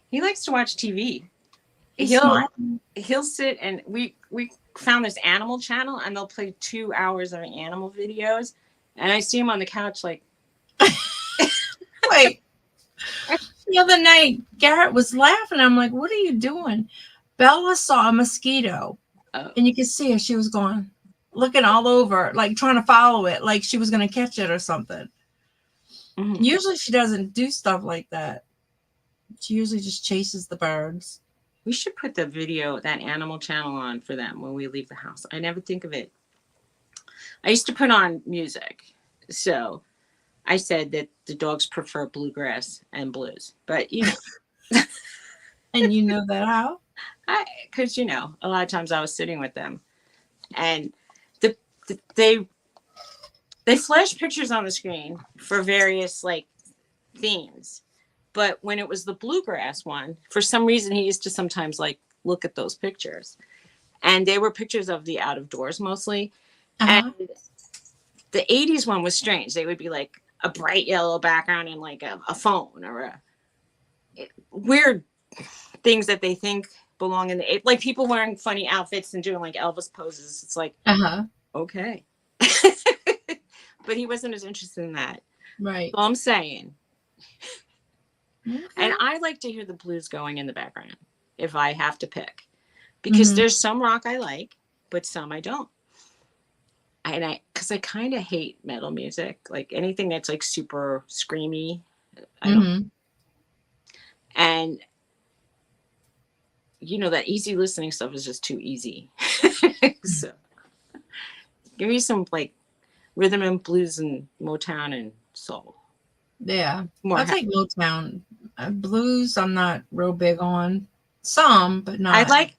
He likes to watch TV. He'll sit, and we found this animal channel, and they'll play 2 hours of animal videos, and I see him on the couch like, Wait. The other night, Garrett was laughing. I'm like, what are you doing? Bella saw a mosquito, oh. and you could see her. She was going, looking all over, like trying to follow it, like she was going to catch it or something. Mm-hmm. Usually she doesn't do stuff like that. She usually just chases the birds. We should put the video, that animal channel, on for them when we leave the house. I never think of it. I used to put on music. So I said that the dogs prefer bluegrass and blues. But, you know. And you know that how? Because, you know, a lot of times I was sitting with them. And they flash pictures on the screen for various, like, themes. But when it was the bluegrass one, for some reason, he used to sometimes like look at those pictures, and they were pictures of the out of doors mostly. Uh-huh. And the 80s one was strange. They would be like a bright yellow background and like a phone or weird things that they think belong in the, like people wearing funny outfits and doing like Elvis poses. It's like, okay. But he wasn't as interested in that. Right. So I'm saying. Okay. And I like to hear the blues going in the background if I have to pick, because there's some rock I like, but some I don't. Because I kind of hate metal music, like anything that's like super screamy. I don't. And you know, that easy listening stuff is just too easy. So give me some like rhythm and blues and Motown and soul. Yeah. I'll take Motown. Blues, I'm not real big on. Some, but not. I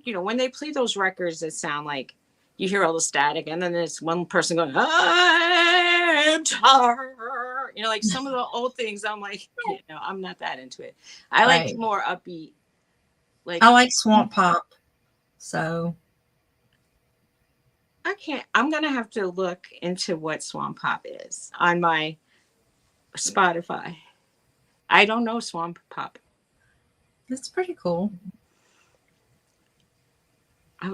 you know, when they play those records that sound like you hear all the static, and then there's one person going, I'm tired. You know, like some of the old things, I'm like, you know, I'm not that into it. I like more upbeat. Like I like swamp pop. So I'm gonna have to look into what swamp pop is on my Spotify. I don't know swamp pop. That's pretty cool. I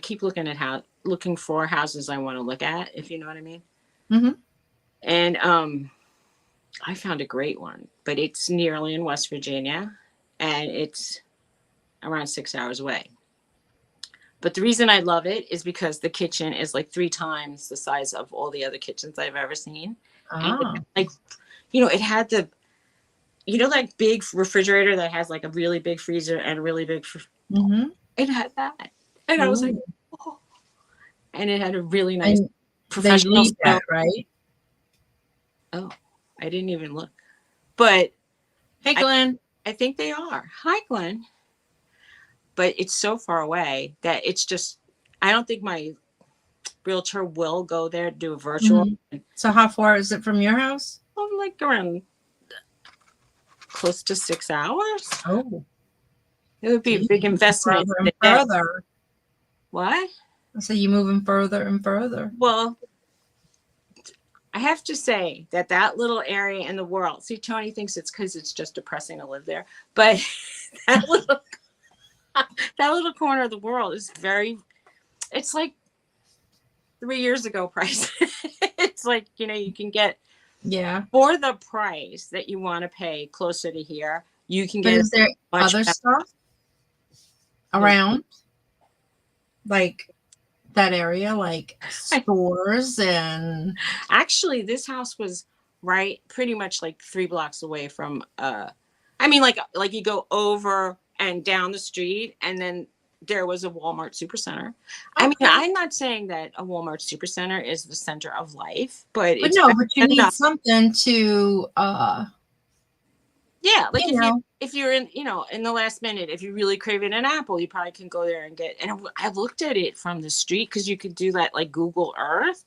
keep looking at looking for houses I want to look at, if you know what I mean. Mm-hmm. And I found a great one, but it's nearly in West Virginia, and it's around 6 hours away. But the reason I love it is because the kitchen is like 3 times the size of all the other kitchens I've ever seen. And like, you know, it had the, you know, like big refrigerator that has like a really big freezer and a really big, it had that. And I was like, oh. And it had a really nice professional that, right? Oh, I didn't even look. But hey, Glenn. I think they are. Hi, Glenn. But it's so far away that it's just, I don't think my realtor will go there, do a virtual. So how far is it from your house? Oh, like around close to 6 hours. Oh, It would be a big investment. further and further. What? So you moving further and further. Well, I have to say that little area in the world. See, Tony thinks it's because it's just depressing to live there, but that little corner of the world is very. It's like 3 years ago price. It's like, you can get for the price that you want to pay closer to here. You can But get is there other stuff around, like that area, like stores and? Actually, this house was pretty much like 3 blocks away from. I mean, like you go over and down the street, and then there was a Walmart supercenter. I mean, I'm not saying that a Walmart supercenter is the center of life, but it's no, but you need something to like if you're in in the last minute, if you're really craving an apple, you probably can go there and get. And I looked at it from the street because you could do that like Google Earth,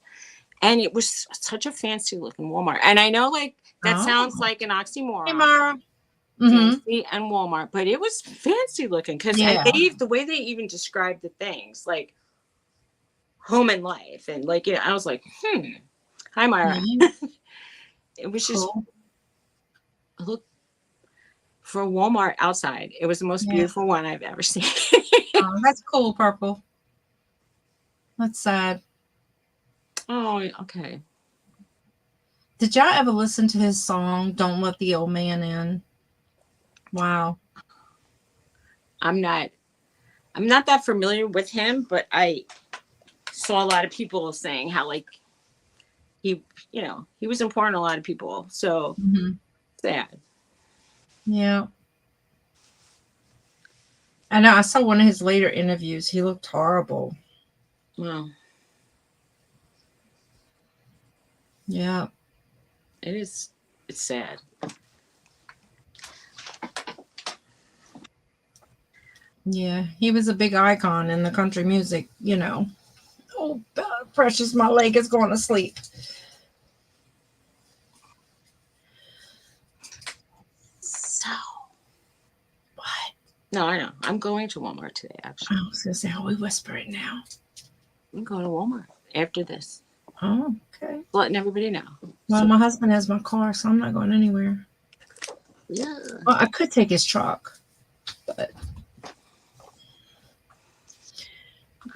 and it was such a fancy looking Walmart. And I know like that sounds like an oxymoron. Hey, Mara. Fancy and Walmart, but it was fancy looking because the way they even described the things like home and life, and like I was like, hi Myra. It was just look for Walmart outside. It was the most beautiful one I've ever seen. Oh, that's cool, purple. That's sad. Oh, okay. Did y'all ever listen to his song "Don't Let the Old Man In"? Wow. I'm not that familiar with him, but I saw a lot of people saying how like he was important to a lot of people. So sad. Yeah. I know. I saw one of his later interviews. He looked horrible. Wow. Yeah. It's sad. Yeah, he was a big icon in the country music, Oh, God, precious, my leg is going to sleep. So, what? No, I know. I'm going to Walmart today, actually. I was going to say, how we whisper it now? I'm going to Walmart after this. Oh, okay. Letting everybody know. Well, my husband has my car, so I'm not going anywhere. Yeah. Well, I could take his truck, but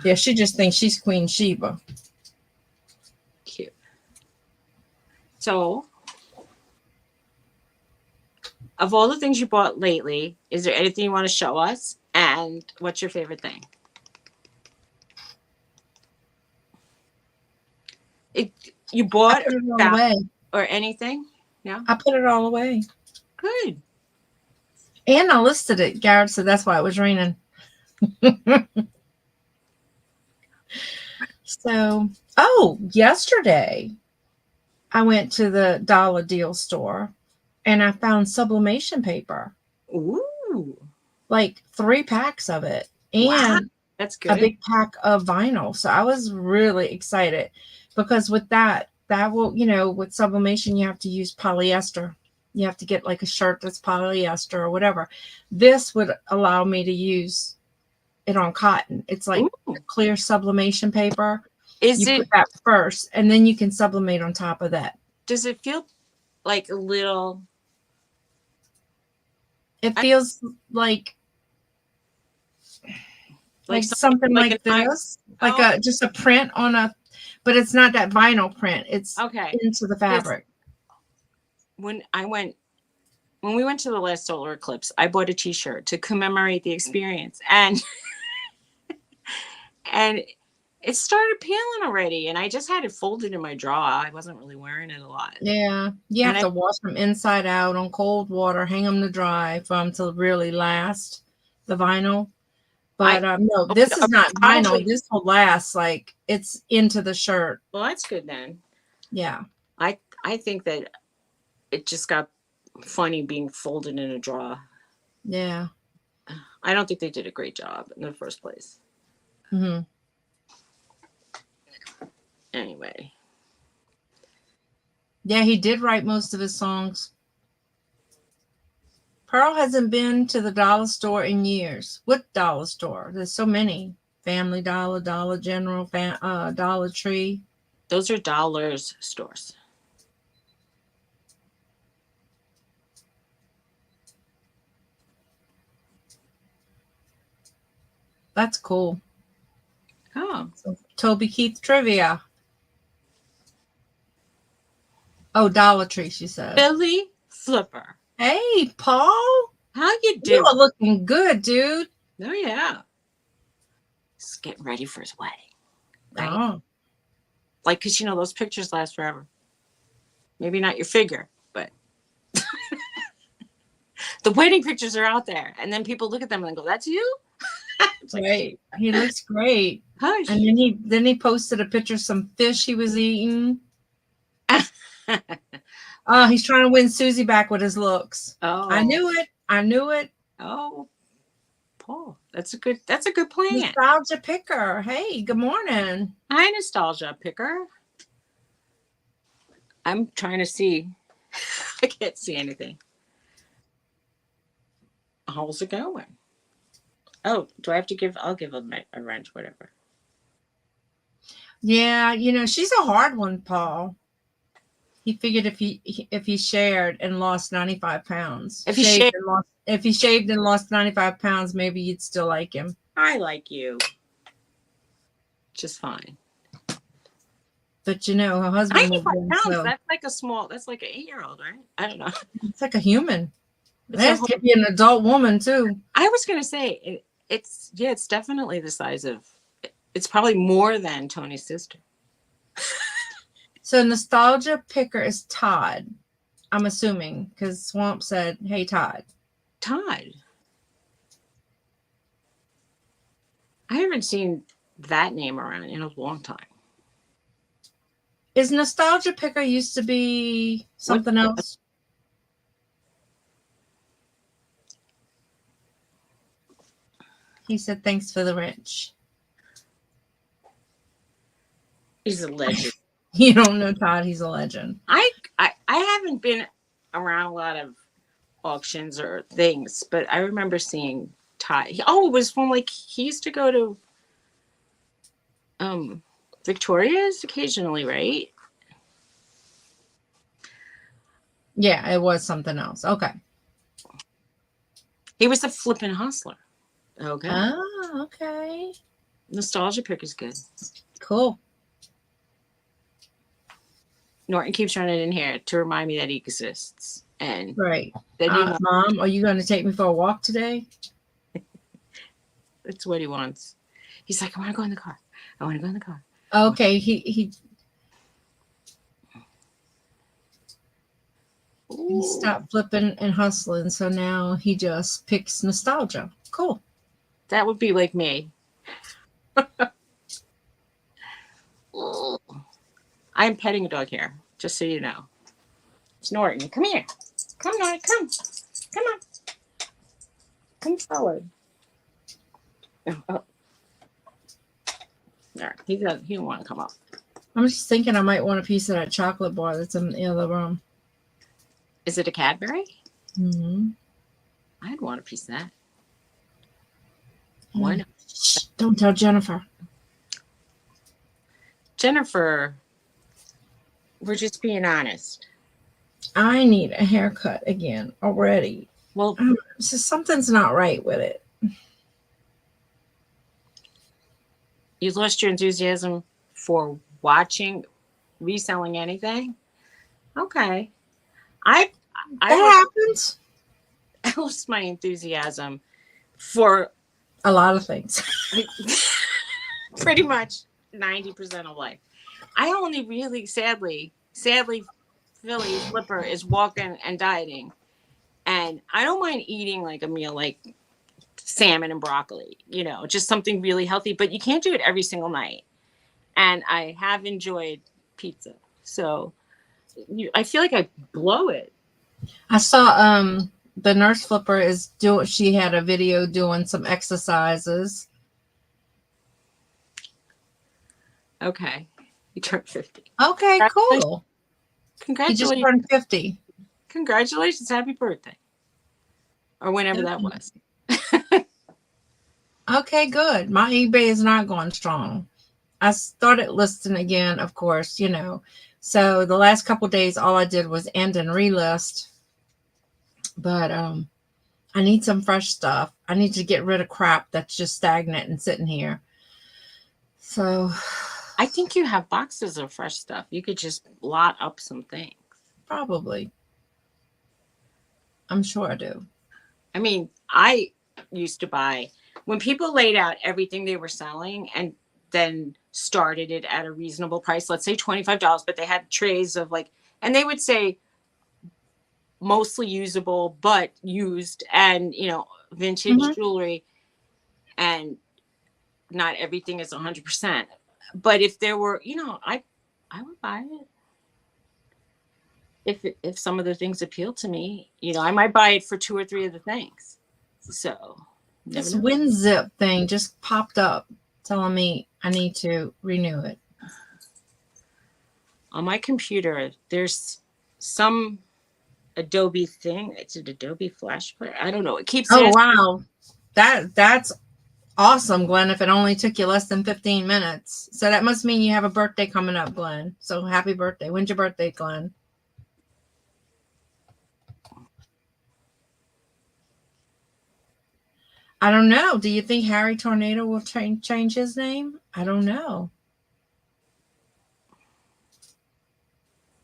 yeah, she just thinks she's Queen Sheba. Cute. So, of all the things you bought lately, is there anything you want to show us? And what's your favorite thing? You bought I put it all away. Or anything? Yeah. I put it all away. Good. And I listed it. Garrett said that's why it was raining. So, yesterday I went to the dollar deal store and I found sublimation paper. Ooh. Like 3 packs of it. And wow. That's good. A big pack of vinyl. So I was really excited because with that will, with sublimation, you have to use polyester. You have to get like a shirt that's polyester or whatever. This would allow me to use it on cotton. It's like clear sublimation paper. You put that first and then you can sublimate on top of that. Does it feel like a little? It feels like something like this, like just a print on but it's not that vinyl print. It's into the fabric. When we went to the last solar eclipse, I bought a t-shirt to commemorate the experience, and it started peeling already, and I just had it folded in my drawer. I wasn't really wearing it a lot. Yeah, you have to wash them inside out on cold water, hang them to dry for them to really last, the vinyl. But no, this is not vinyl. This will last, like it's into the shirt. Well, that's good then. Yeah. I think that it just got funny being folded in a drawer. Yeah. I don't think they did a great job in the first place. Anyway. Yeah, he did write most of his songs. Pearl hasn't been to the dollar store in years. What dollar store? There's so many. Family Dollar, Dollar General, Dollar Tree. Those are dollars stores. That's cool. Oh. So, Toby Keith trivia. Oh, Dollar Tree, she said. Billy Flipper. Hey, Paul. How you You doing? are looking good, dude. Oh, yeah. He's getting ready for his wedding. Right? Oh. Like, because, you know, those pictures last forever. Maybe not your figure, but the wedding pictures are out there. And then people look at them and go, that's you? It's like, Right. He looks great. hush. And then he posted a picture of some fish he was eating. Oh, he's trying to win Suzy back with his looks. Oh. I knew it. Oh, Paul. That's a good plan. Nostalgia picker. Hey, good morning. Hi, nostalgia picker. I'm trying to see. I can't see anything. How's it going? Oh, do I have to give? I'll give a wrench, whatever. Yeah, you know, she's a hard one, Paul. He figured if he shared and lost 95 pounds. If he shaved and lost 95 pounds, maybe you'd still like him. I like you. Just fine. But you know, her husband 95 moved in, pounds, so that's like an 8-year-old, right? I don't know. it's like a human. That could be an adult woman too. I was gonna say it's definitely the size of. It's probably more than Tony's sister. So nostalgia picker is Todd. I'm assuming because Swamp said, "Hey Todd." Todd. I haven't seen that name around in a long time. Is nostalgia picker used to be something else? He said, "Thanks for the wrench." He's a legend. You don't know Todd, he's a legend. I haven't been around a lot of auctions or things, but I remember seeing Todd. It was from he used to go to Victoria's occasionally, right? Yeah, it was something else. Okay. He was a flippin' hustler. Okay. Oh, okay. Nostalgia pick is good. Cool. Norton keeps running in here to remind me that he exists. And right. Then Mom, are you going to take me for a walk today? That's what he wants. He's like, I want to go in the car. I want to go in the car. Okay. He stopped flipping and hustling, so now he just picks nostalgia. Cool. That would be like me. I'm petting a dog here, just so you know. It's Norton. Come here. Come, Norton. Come. Come on. Come forward. Oh. All right. He don't want to come up. I'm just thinking I might want a piece of that chocolate bar that's in the other room. Is it a Cadbury? Mm-hmm. I'd want a piece of that. Mm. Why not? Shh, don't tell Jennifer. Jennifer, we're just being honest. I need a haircut again already. Well, something's not right with it. You lost your enthusiasm for watching reselling anything? Okay. That happens. I lost my enthusiasm for a lot of things. Pretty much 90% of life. I only really, sadly, Philly Flipper is walking and dieting. And I don't mind eating like a meal like salmon and broccoli, just something really healthy, but you can't do it every single night. And I have enjoyed pizza. So I feel like I blow it. I saw the nurse Flipper she had a video doing some exercises. Okay. You turned 50. Okay, Congratulations. cool. He just Congratulations. turned 50. Congratulations. Happy birthday. Or whenever that was. Okay, good. My eBay is not going strong. I started listing again, of course, you know. So the last couple days, all I did was end and relist. But I need some fresh stuff. I need to get rid of crap that's just stagnant and sitting here. So I think you have boxes of fresh stuff. You could just lot up some things. probably. I'm sure I do. I mean, I used to buy when people laid out everything they were selling and then started it at a reasonable price, let's say $25, but they had trays of like, and they would say mostly usable, but used and, vintage Mhm. jewelry, and not everything is 100%. But if there were, I would buy it. If some of the things appeal to me, I might buy it for two or three of the things. So never This know. WinZip thing just popped up telling me I need to renew it. On my computer, there's some Adobe thing. It's an Adobe Flash Player. I don't know. It keeps Oh asking. wow. That's awesome, Glenn, if it only took you less than 15 minutes. So that must mean you have a birthday coming up, Glenn. So happy birthday. When's your birthday, Glenn? I don't know. Do you think Harry Tornado will change his name? I don't know.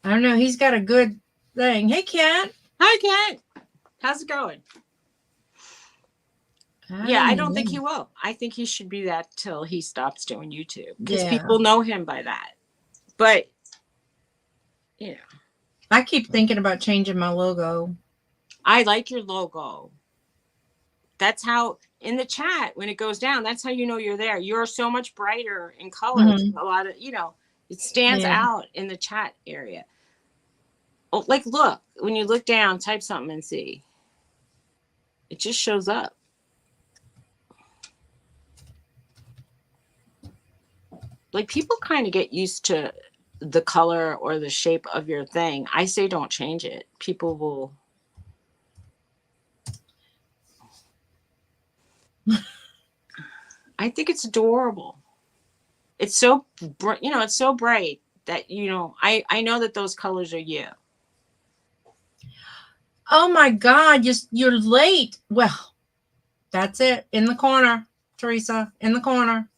I don't know. He's got a good thing. Hey, Kat. Hi, Kat. How's it going? I Yeah, I don't don't think he know. will. I think he should be that till he stops doing YouTube because Yeah. people know him by that. But, you know, I keep thinking about changing my logo. I like your logo. That's how in the chat when it goes down, that's how you know you're there. You're so much brighter in color. Mm-hmm. A lot of, it stands Yeah. out in the chat area. Oh, like look, when you look down, type something and see. It just shows up. Like people kind of get used to the color or the shape of your thing. I say don't change it. People will. I think it's adorable. It's so, it's so bright that, I know that those colors are you. Oh my God, you're late. Well, that's it. In the corner, Teresa. In the corner.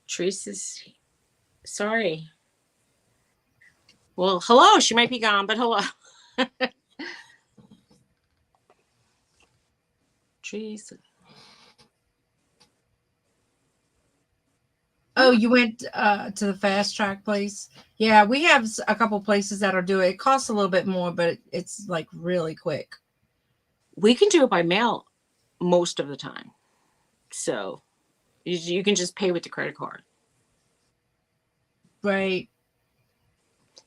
Teresa's, sorry. Well, hello. She might be gone, but hello. Teresa. Oh, you went to the fast track place? Yeah, we have a couple places that'll do it. It costs a little bit more, but it's like really quick. We can do it by mail most of the time. So you can just pay with the credit card. Right.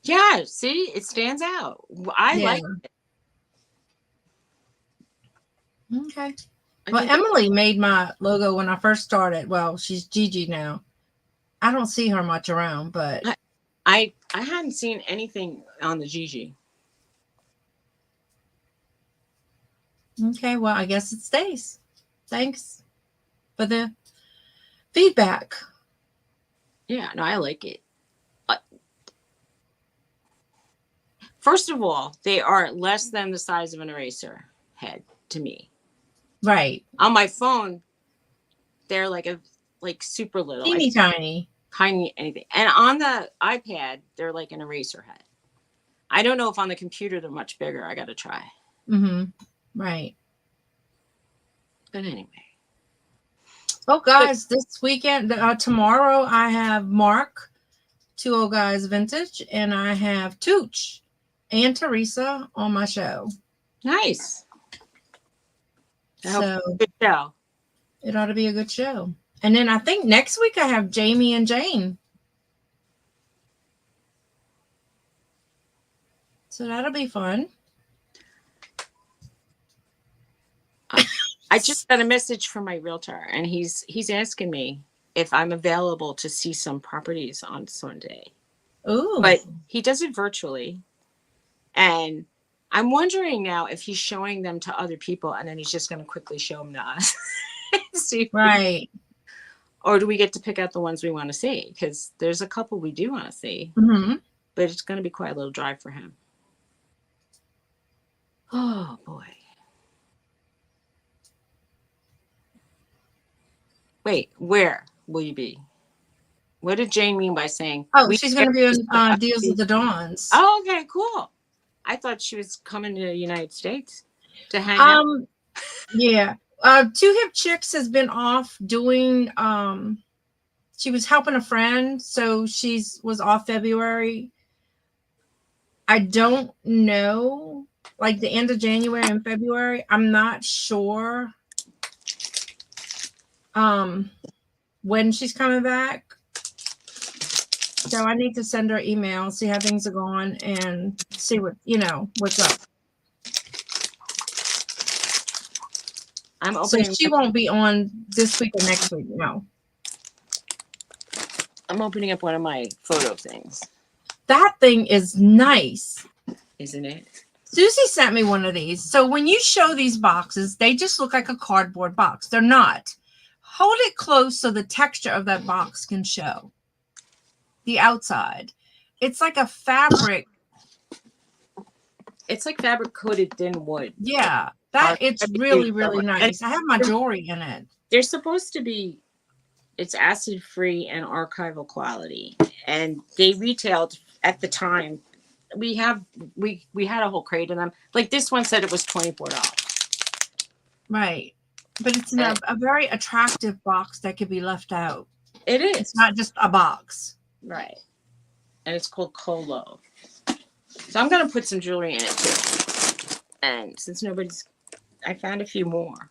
Yeah, see, it stands out. I Yeah. like it. Okay. I Well, think Emily made my logo when I first started. Well, she's Gigi now. I don't see her much around, but I hadn't seen anything on the Gigi. okay, well, I guess it stays. Thanks for the feedback. Yeah, no, I like it. First of all, they are less than the size of an eraser head to me. Right. On my phone, they're like super little. I Teeny tiny. tiny anything. And on the iPad, they're like an eraser head. I don't know if on the computer they're much bigger. I got to try. Mm-hmm. Right. But anyway. Oh, guys, this weekend, tomorrow, I have Mark, Two Old Guys Vintage, and I have Tooch and Teresa on my show. Nice. I hope So good show. it ought to be a good show. And then I think next week I have Jamie and Jane. So that'll be fun. I just got a message from my realtor, and he's asking me if I'm available to see some properties on Sunday. Ooh. But he does it virtually. And I'm wondering now if he's showing them to other people and then he's just going to quickly show them to us. See, Right. or do we get to pick out the ones we want to see? Because there's a couple we do want to see, Mm-hmm. but it's going to be quite a little drive for him. Oh, boy. Wait, where will you be? What did Jane mean by saying? Oh, she's going to be in Deals with the Dawns. Oh, okay, cool. I thought she was coming to the United States to hang out. Yeah. Two Hip Chicks has been off doing. She was helping a friend, so was off February. I don't know, like the end of January and February. I'm not sure when she's coming back. So I need to send her an email, see how things are going, and see what's up. So she won't be on this week or next week. No. I'm opening up one of my photo things. That thing is nice, isn't it? Suzy sent me one of these. So when you show these boxes, they just look like a cardboard box. They're not. Hold it close so the texture of that box can show. The outside. It's like a fabric. It's like fabric coated thin wood. Yeah. It's really, really nice. I have my jewelry in it. They're supposed to be, it's acid free and archival quality. And they retailed at the time. We had a whole crate of them. Like this one said it was $24. Right. But it's a very attractive box that could be left out. It is. It's not just a box. Right. And it's called Colo. So I'm going to put some jewelry in it too. And since I found a few more.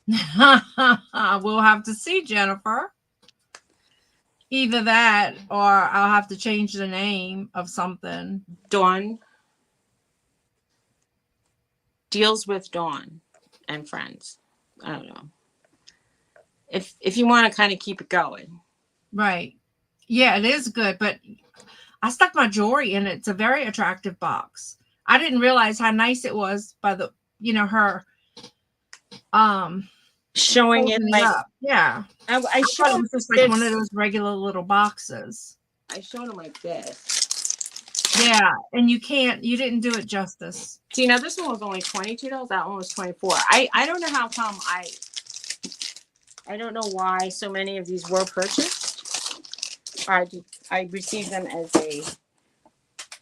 We'll have to see, Jennifer. Either that or I'll have to change the name of something. Dawn. Deals with Dawn and Friends. I don't know. If you want to kind of keep it going. Right. Yeah, it is good, but I stuck my jewelry in it. It's a very attractive box. I didn't realize how nice it was by the, her showing it like up. Yeah. I showed it was just like one of those regular little boxes. I showed them like this. Yeah, and you didn't do it justice. See, now this one was only $22. That one was $24. I don't know how come I don't know why so many of these were purchased. I received them as a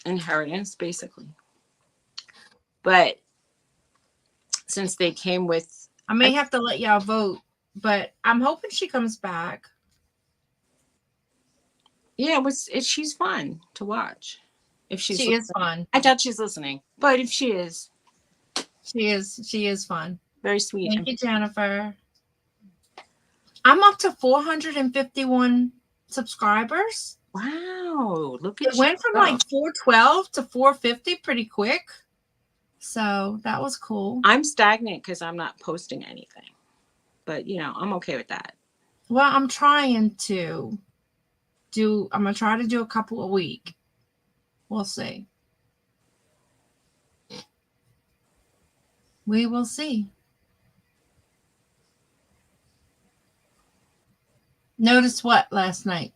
inheritance, basically. But since they came with, I may have to let y'all vote, but I'm hoping she comes back. Yeah, she's fun to watch. If she is fun. I doubt she's listening, but if she is, she is fun. Very sweet. Thank you, Jennifer. I'm up to 451 subscribers. Wow, look at it. Went from like 412 to 450 pretty quick. So that was cool. I'm stagnant because I'm not posting anything, but I'm okay with that. Well, I'm trying to I'm gonna try to do a couple a week. We'll see. We will see. Notice what last night,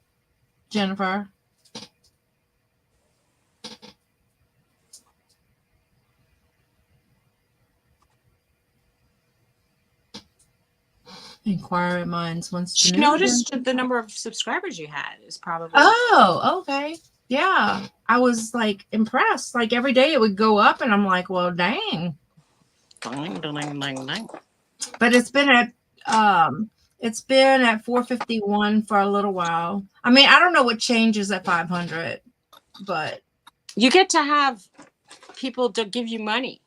Jennifer? Inquiry Minds wants to She noticed the number of subscribers you had is probably. Oh, okay. Yeah. I was like impressed. Like every day it would go up and I'm like, well, dang. But it's been at 451 for a little while. I mean, I don't know what changes at 500, but you get to have people to give you money.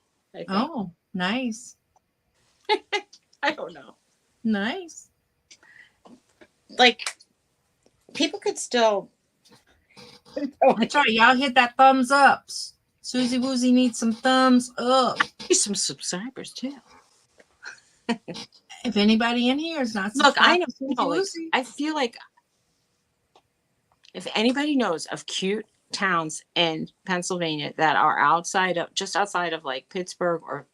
Oh, nice. I don't know. Nice. Like people could still. That's right. Y'all hit that thumbs up. Suzy Woozy needs some thumbs up. Need some subscribers too. If anybody in here is not Look, I subscribed know, to Suzy like, Lucy, I feel like if anybody knows of cute towns in Pennsylvania that are outside of, just outside of like Pittsburgh or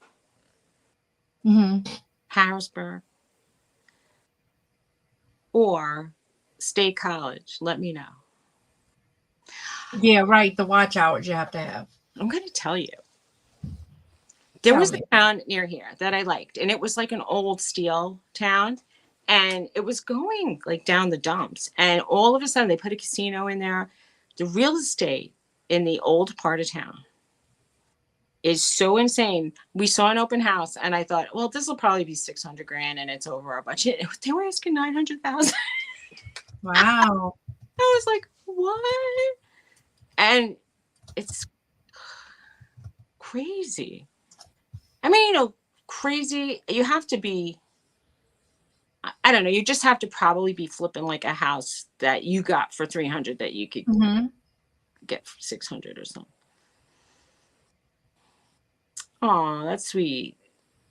Harrisburg or State College, let me know. yeah, right. The watch hours you have to have. I'm going to tell you. There was a town near here that I liked, and it was like an old steel town, and it was going like down the dumps. And all of a sudden, they put a casino in there. The real estate in the old part of town is so insane. We saw an open house, and I thought, well, this will probably be 600 grand, and it's over our budget. They were asking 900,000. Wow. I was like, what? And it's crazy. I mean, crazy. You have to be, I don't know. You just have to probably be flipping like a house that you got for 300 that you could get for 600 or something. Oh, that's sweet,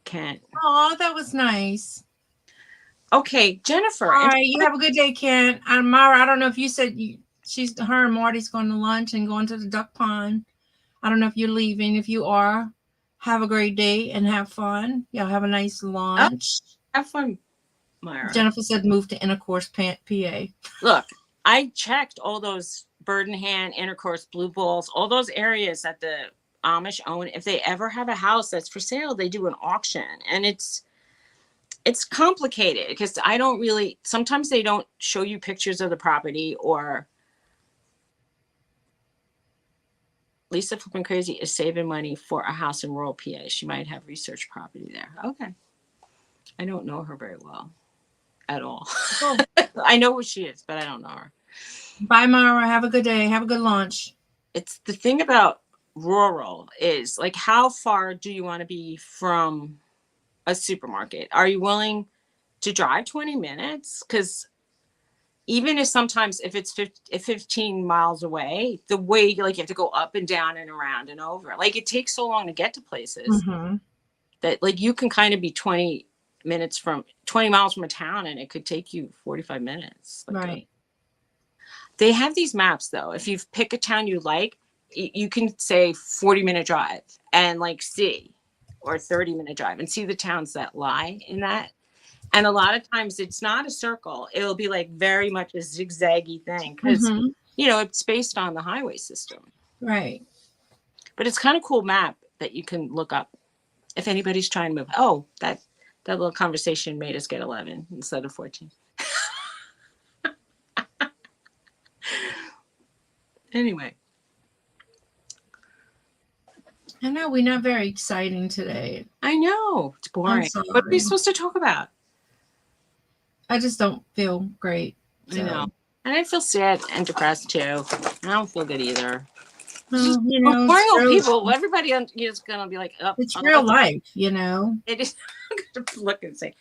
Kent. Oh, that was nice. Okay, Jennifer. All right, you have a good day, Ken. And Mara, I don't know if you said her and Marty's going to lunch and going to the duck pond. I don't know if you're leaving. If you are, have a great day and have fun. Y'all have a nice lunch. Have fun, Myra. Jennifer said move to Intercourse, PA. Look, I checked all those Bird in Hand, Intercourse, Blue Balls, all those areas that the Amish own. If they ever have a house that's for sale, they do an auction, and it's complicated because I don't really. Sometimes they don't show you pictures of the property, or Lisa Flippin' Crazy is saving money for a house in rural PA. She might have research property there. Okay, I don't know her very well at all. Oh. I know who she is, but I don't know her. Bye, Mara. Have a good day. Have a good lunch. It's the thing about rural is like, how far do you want to be from a supermarket? Are you willing to drive 20 minutes? Because even if sometimes if it's 15 miles away, the way like you have to go up and down and around and over, like it takes so long to get to places that like you can kind of be 20 miles from a town and it could take you 45 minutes. Like right. They have these maps though. If you pick a town you like, you can say 40-minute drive and like see, or 30-minute drive and see the towns that lie in that. And a lot of times it's not a circle. It'll be like very much a zigzaggy thing because, you know, it's based on the highway system. Right. But it's kind of cool map that you can look up if anybody's trying to move. Oh, that little conversation made us get 11 instead of 14. Anyway. I know we're not very exciting today. I know. It's boring. What are we supposed to talk about? I just don't feel great. So. I know. And I feel sad and depressed too. I don't feel good either. Well, you know, boring people. Everybody is going to be like, oh, it's real life, you know. It is. I'm going to look and say,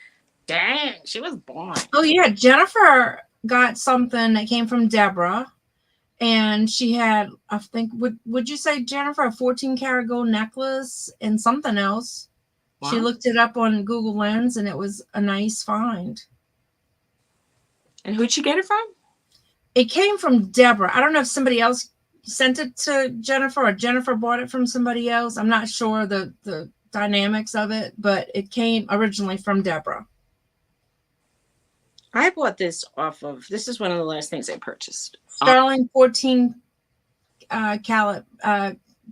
dang, she was boring. Oh, yeah. Jennifer got something that came from Deborah. And she had, I think, would you say, Jennifer, a 14-karat gold necklace and something else. Wow. She looked it up on Google Lens, and it was a nice find. And who'd she get it from? It came from Deborah. I don't know if somebody else sent it to Jennifer or Jennifer bought it from somebody else. I'm not sure the dynamics of it, but it came originally from Deborah. I bought this off of, this is one of the last things I purchased. Sterling 14 carat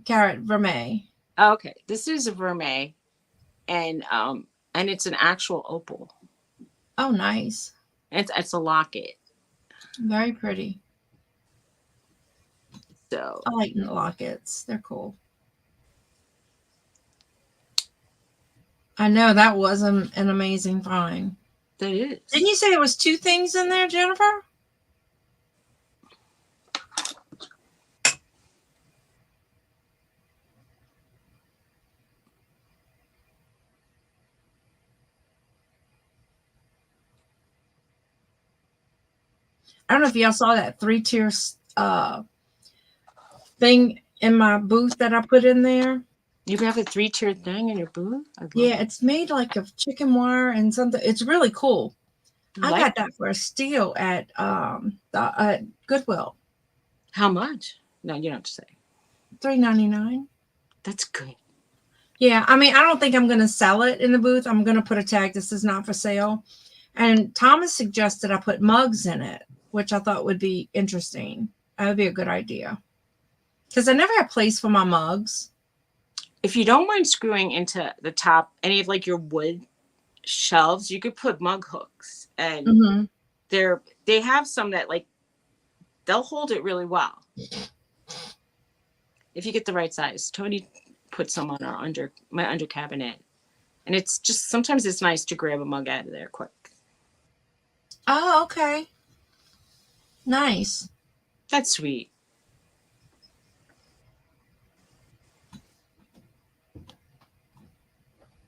vermeil. Okay, this is a vermeil, and it's an actual opal. Oh, nice. It's a locket. Very pretty. So I like the lockets. They're cool. I know that was an amazing find. That is. Didn't you say there was 2 things in there, Jennifer? I don't know if y'all saw that 3-tier thing in my booth that I put in there. You have a 3-tiered thing in your booth? I love Yeah, it's made like of chicken wire and something. It's really cool. I like got that for a steal at Goodwill. how much? No, you don't have to say. $3.99. That's good. Yeah, I mean, I don't think I'm going to sell it in the booth. I'm going to put a tag. This is not for sale. And Thomas suggested I put mugs in it, which I thought would be interesting. That would be a good idea. Because I never had place for my mugs. If you don't mind screwing into the top any of like your wood shelves, you could put mug hooks, and Mm-hmm. they have some that like they'll hold it really well if you get the right size. Tony put some on my under cabinet, and it's just sometimes it's nice to grab a mug out of there quick. Oh, okay. Nice. That's sweet.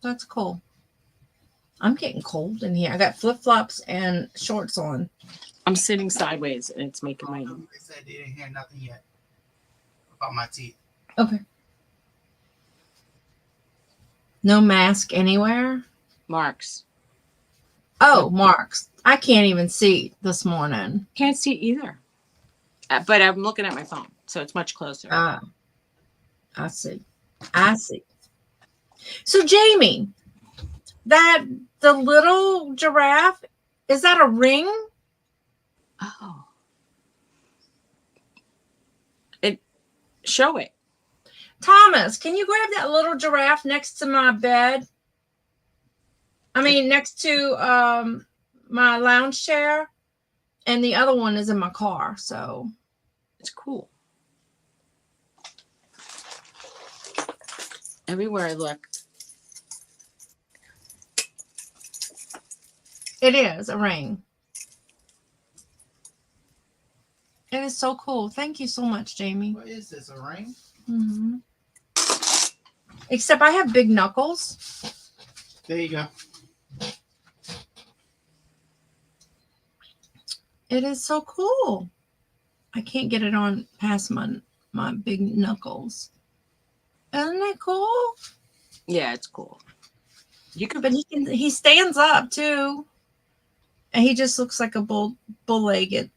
That's cool. I'm getting cold in here. I got flip-flops and shorts on. I'm sitting sideways, and it's making my. They said they didn't hear nothing yet about my teeth. Okay. No mask anywhere? Marks. Oh, marks. I can't even see this morning. Can't see either. But I'm looking at my phone, so it's much closer. I see. I see. So, Jamie, the little giraffe, is that a ring? Oh. Show it. Thomas, can you grab that little giraffe next to my bed? I mean, next to my lounge chair. And the other one is in my car, so. It's cool. Everywhere I look. It is a ring. It is so cool. Thank you so much, Jamie. What is this, a ring? Mm-hmm. Except I have big knuckles. There you go. It is so cool. I can't get it on past my big knuckles. Isn't that cool? Yeah, it's cool. You could, But he stands up too. And he just looks like a bow-legged.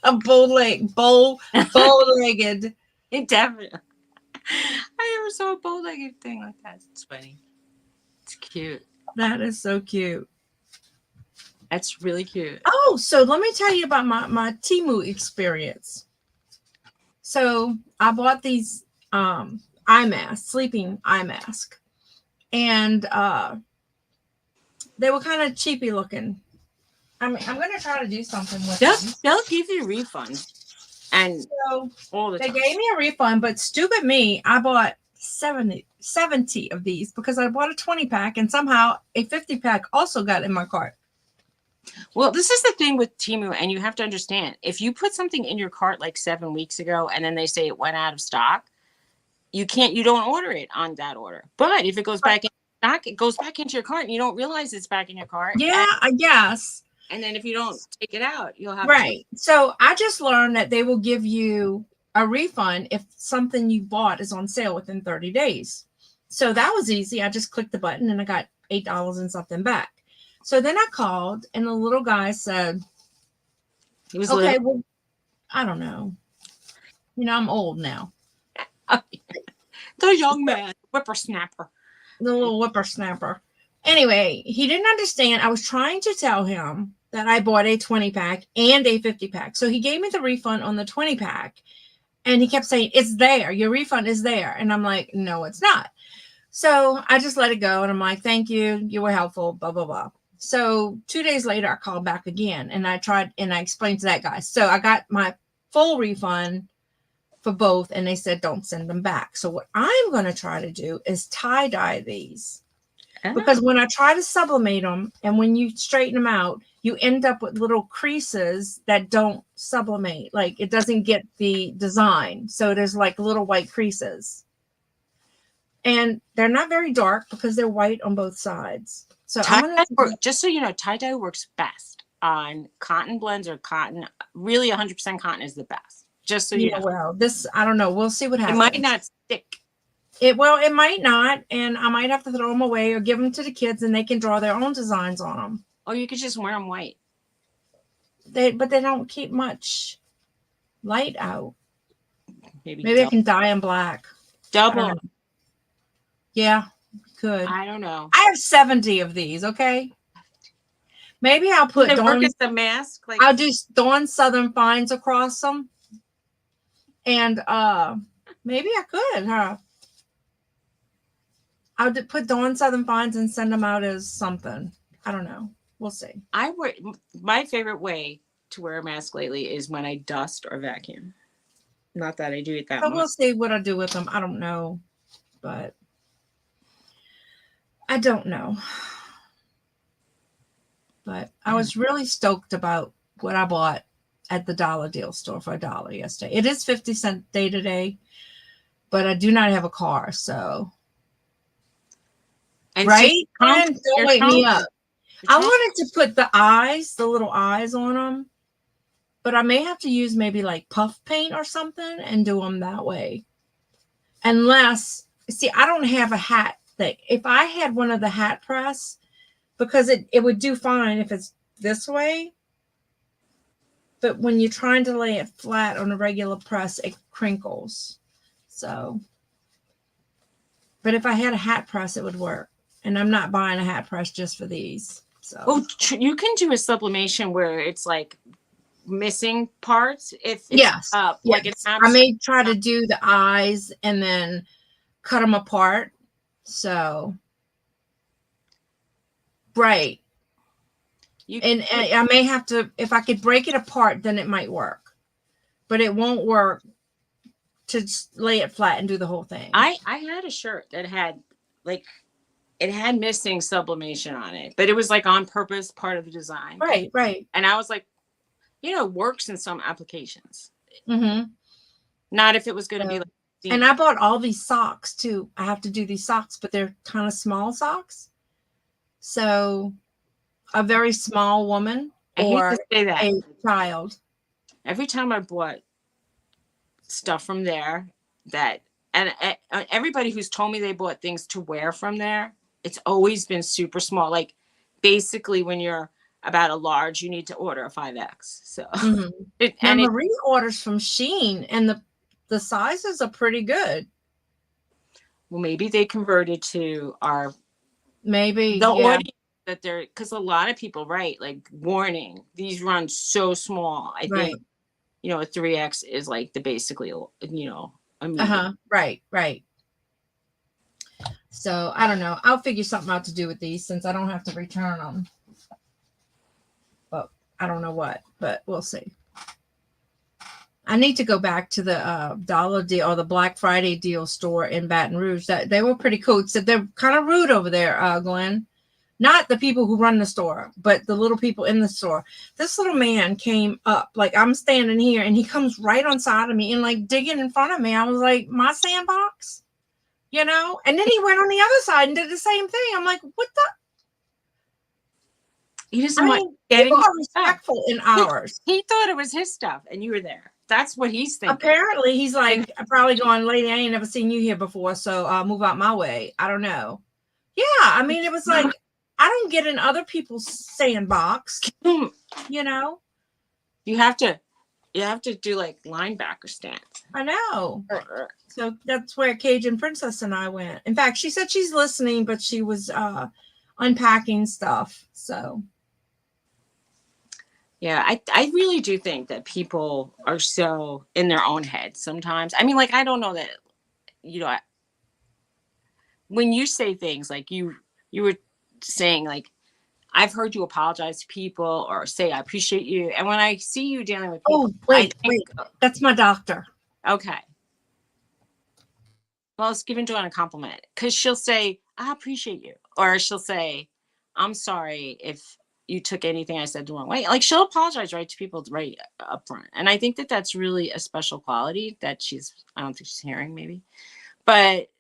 A bow-legged. it definitely. I never saw a bow-legged thing like that. It's funny. It's cute. That is so cute. That's really cute. Oh, so let me tell you about my Temu experience. So I bought these eye masks, sleeping eye mask. And they were kind of cheapy looking. I mean, I'm going to try to do something with them. They'll give you a refund. And So all the they time. gave me a refund, but stupid me, I bought 70 of these because I bought a 20-pack and somehow a 50-pack also got in my cart. Well, this is the thing with Temu, and you have to understand, if you put something in your cart like 7 weeks ago and then they say it went out of stock, you don't order it on that order. But if it goes back in stock, it goes back into your cart and you don't realize it's back in your cart. Yeah, I guess. And then if you don't take it out, you'll have Right. So I just learned that they will give you a refund if something you bought is on sale within 30 days. So that was easy. I just clicked the button and I got $8 and something back. So then I called and the little guy said, He was okay, little. well, I don't know. You know, I'm old now. The young man, whippersnapper. The little whippersnapper. Anyway, he didn't understand. I was trying to tell him that I bought a 20-pack and a 50-pack. So he gave me the refund on the 20-pack. And he kept saying, it's there. Your refund is there. And I'm like, no, it's not. So I just let it go. And I'm like, thank you. You were helpful, blah, blah, blah. So 2 days later, I called back again. And I explained to that guy. So I got my full refund for both. And they said, don't send them back. So what I'm going to try to do is tie-dye these. Because when I try to sublimate them and when you straighten them out, you end up with little creases that don't sublimate. Like it doesn't get the design. So there's like little white creases. And they're not very dark because they're white on both sides. So just so you know, tie-dye works best on cotton blends or cotton. Really 100% cotton is the best. Just so you know. Well, I don't know. We'll see what happens. It might not stick It might not, and I might have to throw them away or give them to the kids, and they can draw their own designs on them. Or you could just wear them white. But they don't keep much light out. Maybe I double, can dye them black. double. Yeah, could. I don't know. I have 70 of these. Okay. Maybe I'll put they work as the mask. Like I'll do Dawn Southern Finds across them, and maybe I could, huh? I'll put Dawn Southern Finds and send them out as something. I don't know. We'll see. My favorite way to wear a mask lately is when I dust or vacuum. Not that I do it that much. We'll see what I do with them. I don't know, but I don't know. But I was really stoked about what I bought at the dollar deal store for $1 yesterday. It is 50-cent day to day, but I do not have a car, so. And right? So don't wake me up. I wanted to put the little eyes on them, but I may have to use maybe like puff paint or something and do them that way. Unless, see, I don't have a hat thing. If I had one of the hat press, because it would do fine if it's this way. But when you're trying to lay it flat on a regular press, it crinkles. So, but if I had a hat press, it would work. And I'm not buying a hat press just for these. So, you can do a sublimation where it's like missing parts. If it's yes, like it's not. I may try to do the eyes and then cut them apart. So, right. And I may have to, if I could break it apart, then it might work. But it won't work to lay it flat and do the whole thing. I had a shirt that had like, it had missing sublimation on it, but it was like on purpose, part of the design. Right. And I was like, works in some applications. Mm-hmm. Not if it was going to be like. And I bought all these socks too. I have to do these socks, but they're kind of small socks. So a very small woman or a child. Every time I bought stuff from there and everybody who's told me they bought things to wear from there, it's always been super small. Like basically when you're about a large, you need to order a 5X. So Marie orders from Shein and the sizes are pretty good. Well, maybe they converted to our audience that they're, because a lot of people write like warning, these run so small. I think a 3X is like the basically right. So I don't know. I'll figure something out to do with these since I don't have to return them. But I don't know what, but we'll see. I need to go back to the dollar deal or the Black Friday deal store in Baton Rouge. That they were pretty cool. So they're kind of rude over there, Glenn. Not the people who run the store, but the little people in the store. This little man came up, like I'm standing here, and he comes right on side of me and like digging in front of me. I was like, my sandbox, And then he went on the other side and did the same thing. I'm like, what the? He doesn't want getting respectful in ours. He thought it was his stuff, and you were there. That's what he's thinking. Apparently, he's like, I'm probably going, lady, I ain't never seen you here before, so move out my way. I don't know. Yeah, I mean, it was like, I don't get in other people's sandbox. You have to do like linebacker stance. I know. So that's where Cajun Princess and I went. In fact, she said she's listening, but she was unpacking stuff. So. Yeah, I really do think that people are so in their own head sometimes. I mean, like, I don't know that, when you say things like you were saying, like, I've heard you apologize to people or say, I appreciate you. And when I see you dealing with people, wait, that's my doctor. Okay. Well, it's giving Joanne a compliment because she'll say, I appreciate you. Or she'll say, I'm sorry if you took anything I said the wrong way. Like, she'll apologize right to people right up front. And I think that that's really a special quality that I don't think she's hearing maybe, but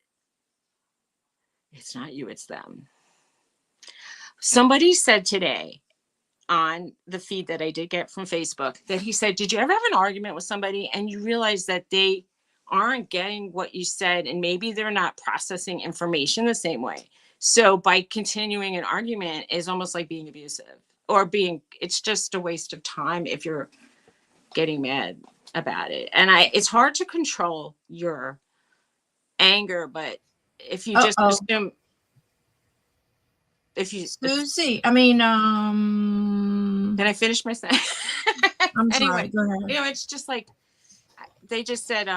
it's not you, it's them. Somebody said today on the feed that I did get from Facebook that he said, did you ever have an argument with somebody and you realize that they aren't getting what you said, and maybe they're not processing information the same way. So by continuing an argument is almost like being abusive, or it's just a waste of time if you're getting mad about it. And it's hard to control your anger, but if you just Uh-oh. assume, Suzy, I mean, can I finish my sentence? I'm Anyway, sorry, go ahead. it's just like they just said,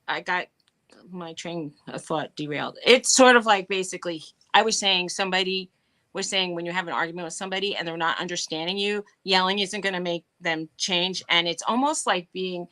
I got my train of thought derailed. It's sort of like, basically, I was saying, somebody was saying, when you have an argument with somebody and they're not understanding you, yelling isn't going to make them change. And it's almost like he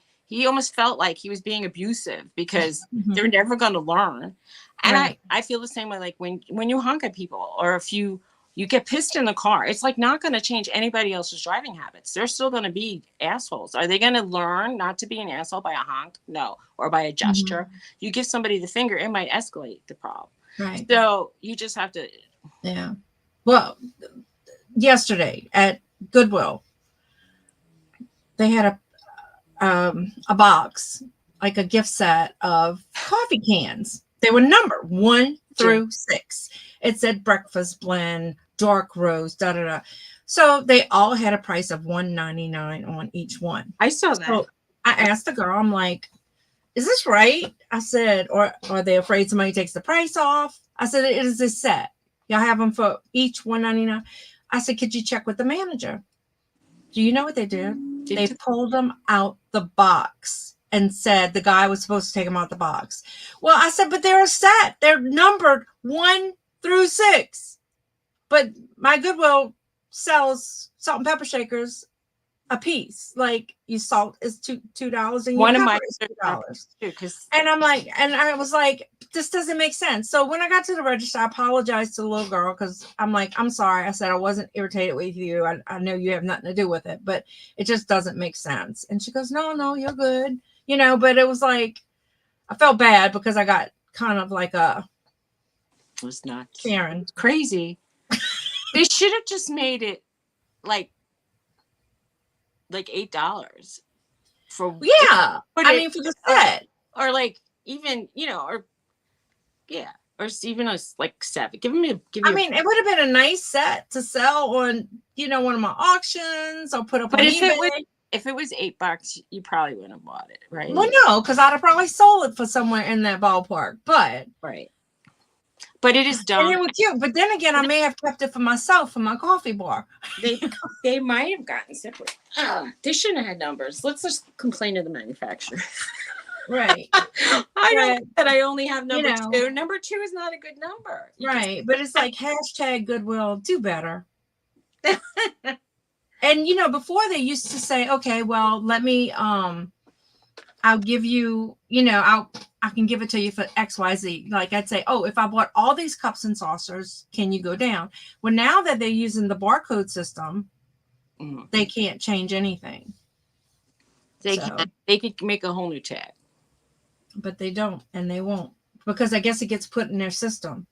almost felt like he was being abusive, because they're never going to learn. And Right. I feel the same way, like when you honk at people, or if you get pissed in the car, it's like not going to change anybody else's driving habits. They're still going to be assholes. Are they going to learn not to be an asshole by a honk? No. Or by a gesture. You give somebody the finger, it might escalate the problem. Right. So you just have to. Yeah. Well, yesterday at Goodwill, they had a box, like a gift set of coffee cans. They were numbered 1 through 6. It said breakfast blend, dark roast, da da da. So they all had a price of $1.99 on each one. I saw that. So I asked the girl, I'm like, is this right? I said, or are they afraid somebody takes the price off? I said, it is a set. Y'all have them for each $1.99. I said, could you check with the manager? Do you know what they did? They pulled them out the box and said the guy was supposed to take them out the box. Well, I said, but they're a set. They're numbered 1 through 6. But my Goodwill sells salt and pepper shakers a piece. Like, you salt is $2 and One of pepper my is $2. because And I'm like, and I was like, this doesn't make sense. So when I got to the register, I apologized to the little girl, because I'm like, I'm sorry. I said I wasn't irritated with you. I know you have nothing to do with it, but it just doesn't make sense. And she goes, no, you're good. But it was like, I felt bad because I got kind of like it was not Karen. Crazy. They should have just made it like $8 for. Yeah. I mean, for the set. Or like, even, or yeah, or even like 7. Give me. I mean, it would have been a nice set to sell on, one of my auctions, or put up on eBay. If it was $8, you probably wouldn't have bought it, right? Well, no, because I'd have probably sold it for somewhere in that ballpark. But right. But it is dumb. And it was cute. But then again, I may have kept it for myself for my coffee bar. They might have gotten separate. They shouldn't have had numbers. Let's just complain to the manufacturer. Right. I know that I only have number 2. Number 2 is not a good number. Right. But it's like hashtag Goodwill, do better. And before they used to say, okay, well, let me I'll give you, I can give it to you for XYZ. Like, I'd say, oh, if I bought all these cups and saucers, can you go down? Well, now that they're using the barcode system, they can't change anything. They could make a whole new tag. But they don't, and they won't, because I guess it gets put in their system.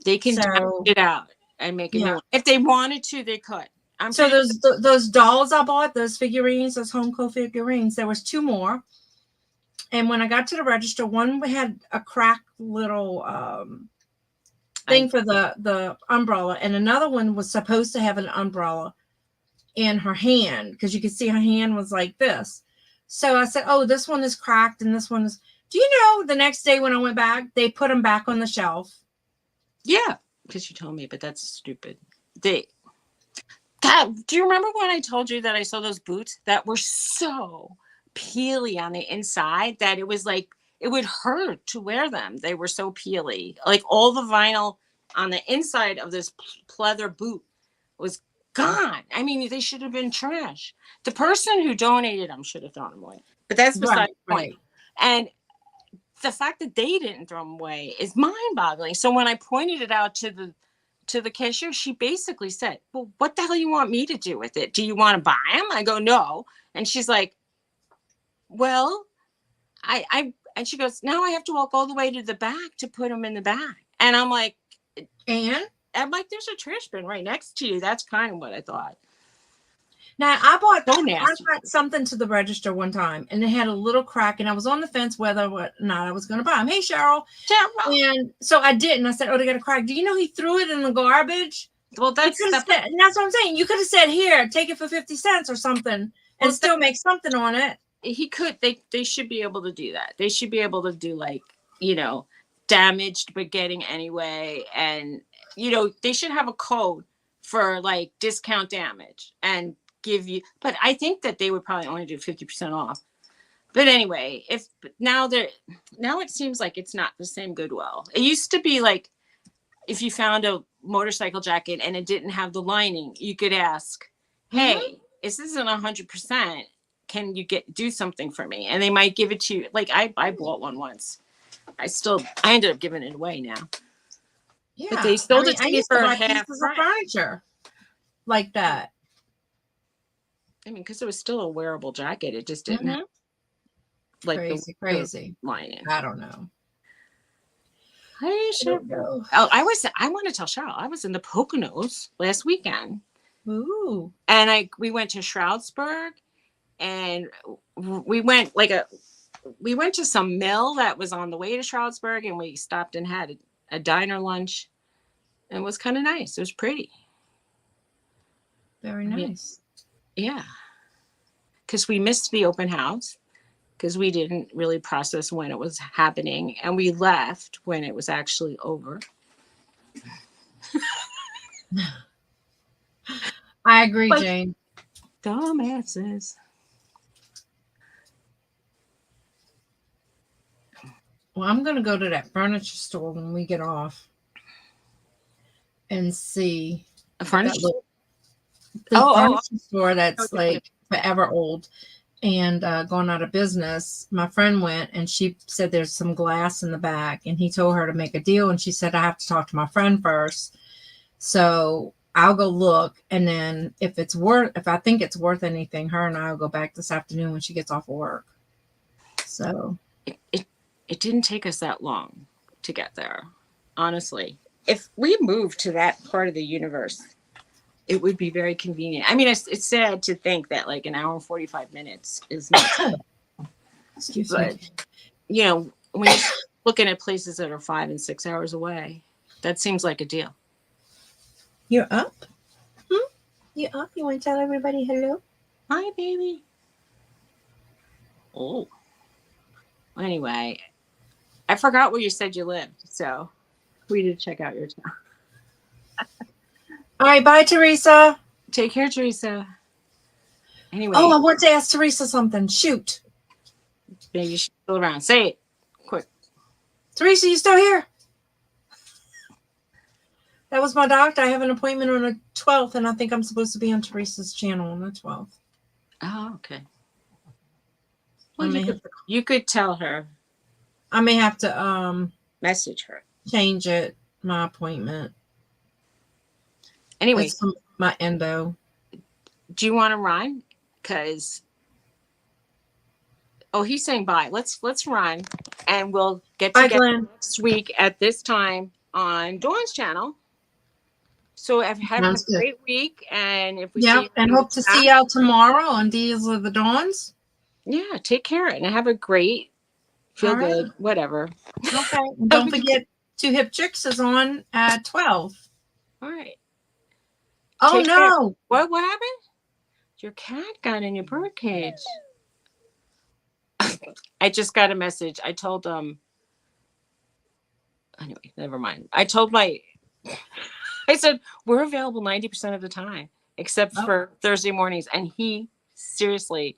They can draft it out and make a new one. If they wanted to, they could. So those dolls I bought, those figurines, those Homeco figurines, there was 2 more. And when I got to the register, one had a cracked little thing for the umbrella, and another one was supposed to have an umbrella in her hand, because you could see her hand was like this. So I said, oh, this one is cracked and this one is. Do you know the next day when I went back, they put them back on the shelf? Yeah, because you told me, but that's stupid. Do you remember when I told you that I saw those boots that were so peely on the inside that it was like it would hurt to wear them? They were so peely. Like, all the vinyl on the inside of this pleather boot was gone. I mean, they should have been trash. The person who donated them should have thrown them away. But that's beside the point. And the fact that they didn't throw them away is mind-boggling. So when I pointed it out to the cashier, she basically said, well, what the hell you want me to do with it? Do you want to buy them? I go, no. And she's like, well, and she goes, now I have to walk all the way to the back to put them in the bag. And I'm like, and I'm like, there's a trash bin right next to you. That's kind of what I thought. Now I bought So nasty. something to the register one time, and it had a little crack, and I was on the fence whether or not I was going to buy them. Hey, Cheryl. And so I didn't. I said, "Oh, they got a crack." Do you know he threw it in the garbage? Well, that's that's what I'm saying. You could have said, "Here, take it for 50 cents or something," and still make something on it. He could. They should be able to do that. They should be able to do like, you know, damaged but getting anyway, and you know they should have a code for like discount damage and give you. But I think that they would probably only do 50% off. But anyway, now it seems like it's not the same Goodwill. It used to be like if you found a motorcycle jacket and it didn't have the lining, you could ask, "Hey, this isn't 100%. Can you do something for me?" And they might give it to you. Like I bought one once. I ended up giving it away now. Yeah, but they sold it I to me used for to buy half pieces of furniture like that. I mean, because it was still a wearable jacket. It just didn't have like crazy lining. I don't know. Hey, Cheryl. Oh, I want to tell Cheryl. I was in the Poconos last weekend. Ooh. And we went to Stroudsburg, and we went to some mill that was on the way to Stroudsburg, and we stopped and had a diner lunch. And it was kind of nice. It was pretty. Very nice. Yeah. Because we missed the open house because we didn't really process when it was happening, and we left when it was actually over. I agree, Jane. Dumbasses. Well, I'm going to go to that furniture store when we get off and see a furniture furniture store that's like forever old and going out of business. My friend went and she said there's some glass in the back, and he told her to make a deal, and she said I have to talk to my friend first. So I'll go look, and then if I think it's worth anything, her and I will go back this afternoon when she gets off of work. So it didn't take us that long to get there, honestly. If we moved to that part of the universe, it would be very convenient. I mean, it's sad to think that like an hour and 45 minutes is not. Excuse me. You know, when you're looking at places that are 5 and 6 hours away, that seems like a deal. You're up? You up? You want to tell everybody hello? Hi, baby. Oh. Anyway, I forgot where you said you lived, so we did check out your town. All right, bye, Teresa. Take care, Teresa. Anyway. Oh, I want to ask Teresa something. Shoot. Maybe she's still around. Say it quick. Teresa, you still here? That was my doctor. I have an appointment on the 12th, and I think I'm supposed to be on Teresa's channel on the 12th. Oh, okay. Well, you could tell her. I may have to message her. Change it, my appointment. Anyway, my endo. Do you want to run? Because he's saying bye. Let's run, and we'll get together next week at this time on Dawn's channel. So have a great week, and if we and hope to see y'all tomorrow on Deals of the Dawns. Yeah, take care and have a great, feel good, whatever. Okay, don't forget Two Hip Chicks is on at 12. All right. Oh no! What happened? Your cat got in your bird cage. I just got a message. I told anyway, never mind. I said we're available 90% of the time, except for Thursday mornings, and he seriously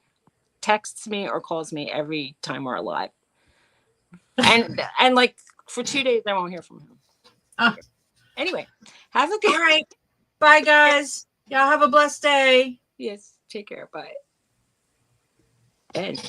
texts me or calls me every time we're alive. And like for 2 days I won't hear from him. Anyway, have a good. All right. Bye, guys. Y'all have a blessed day. Yes. Take care. Bye. And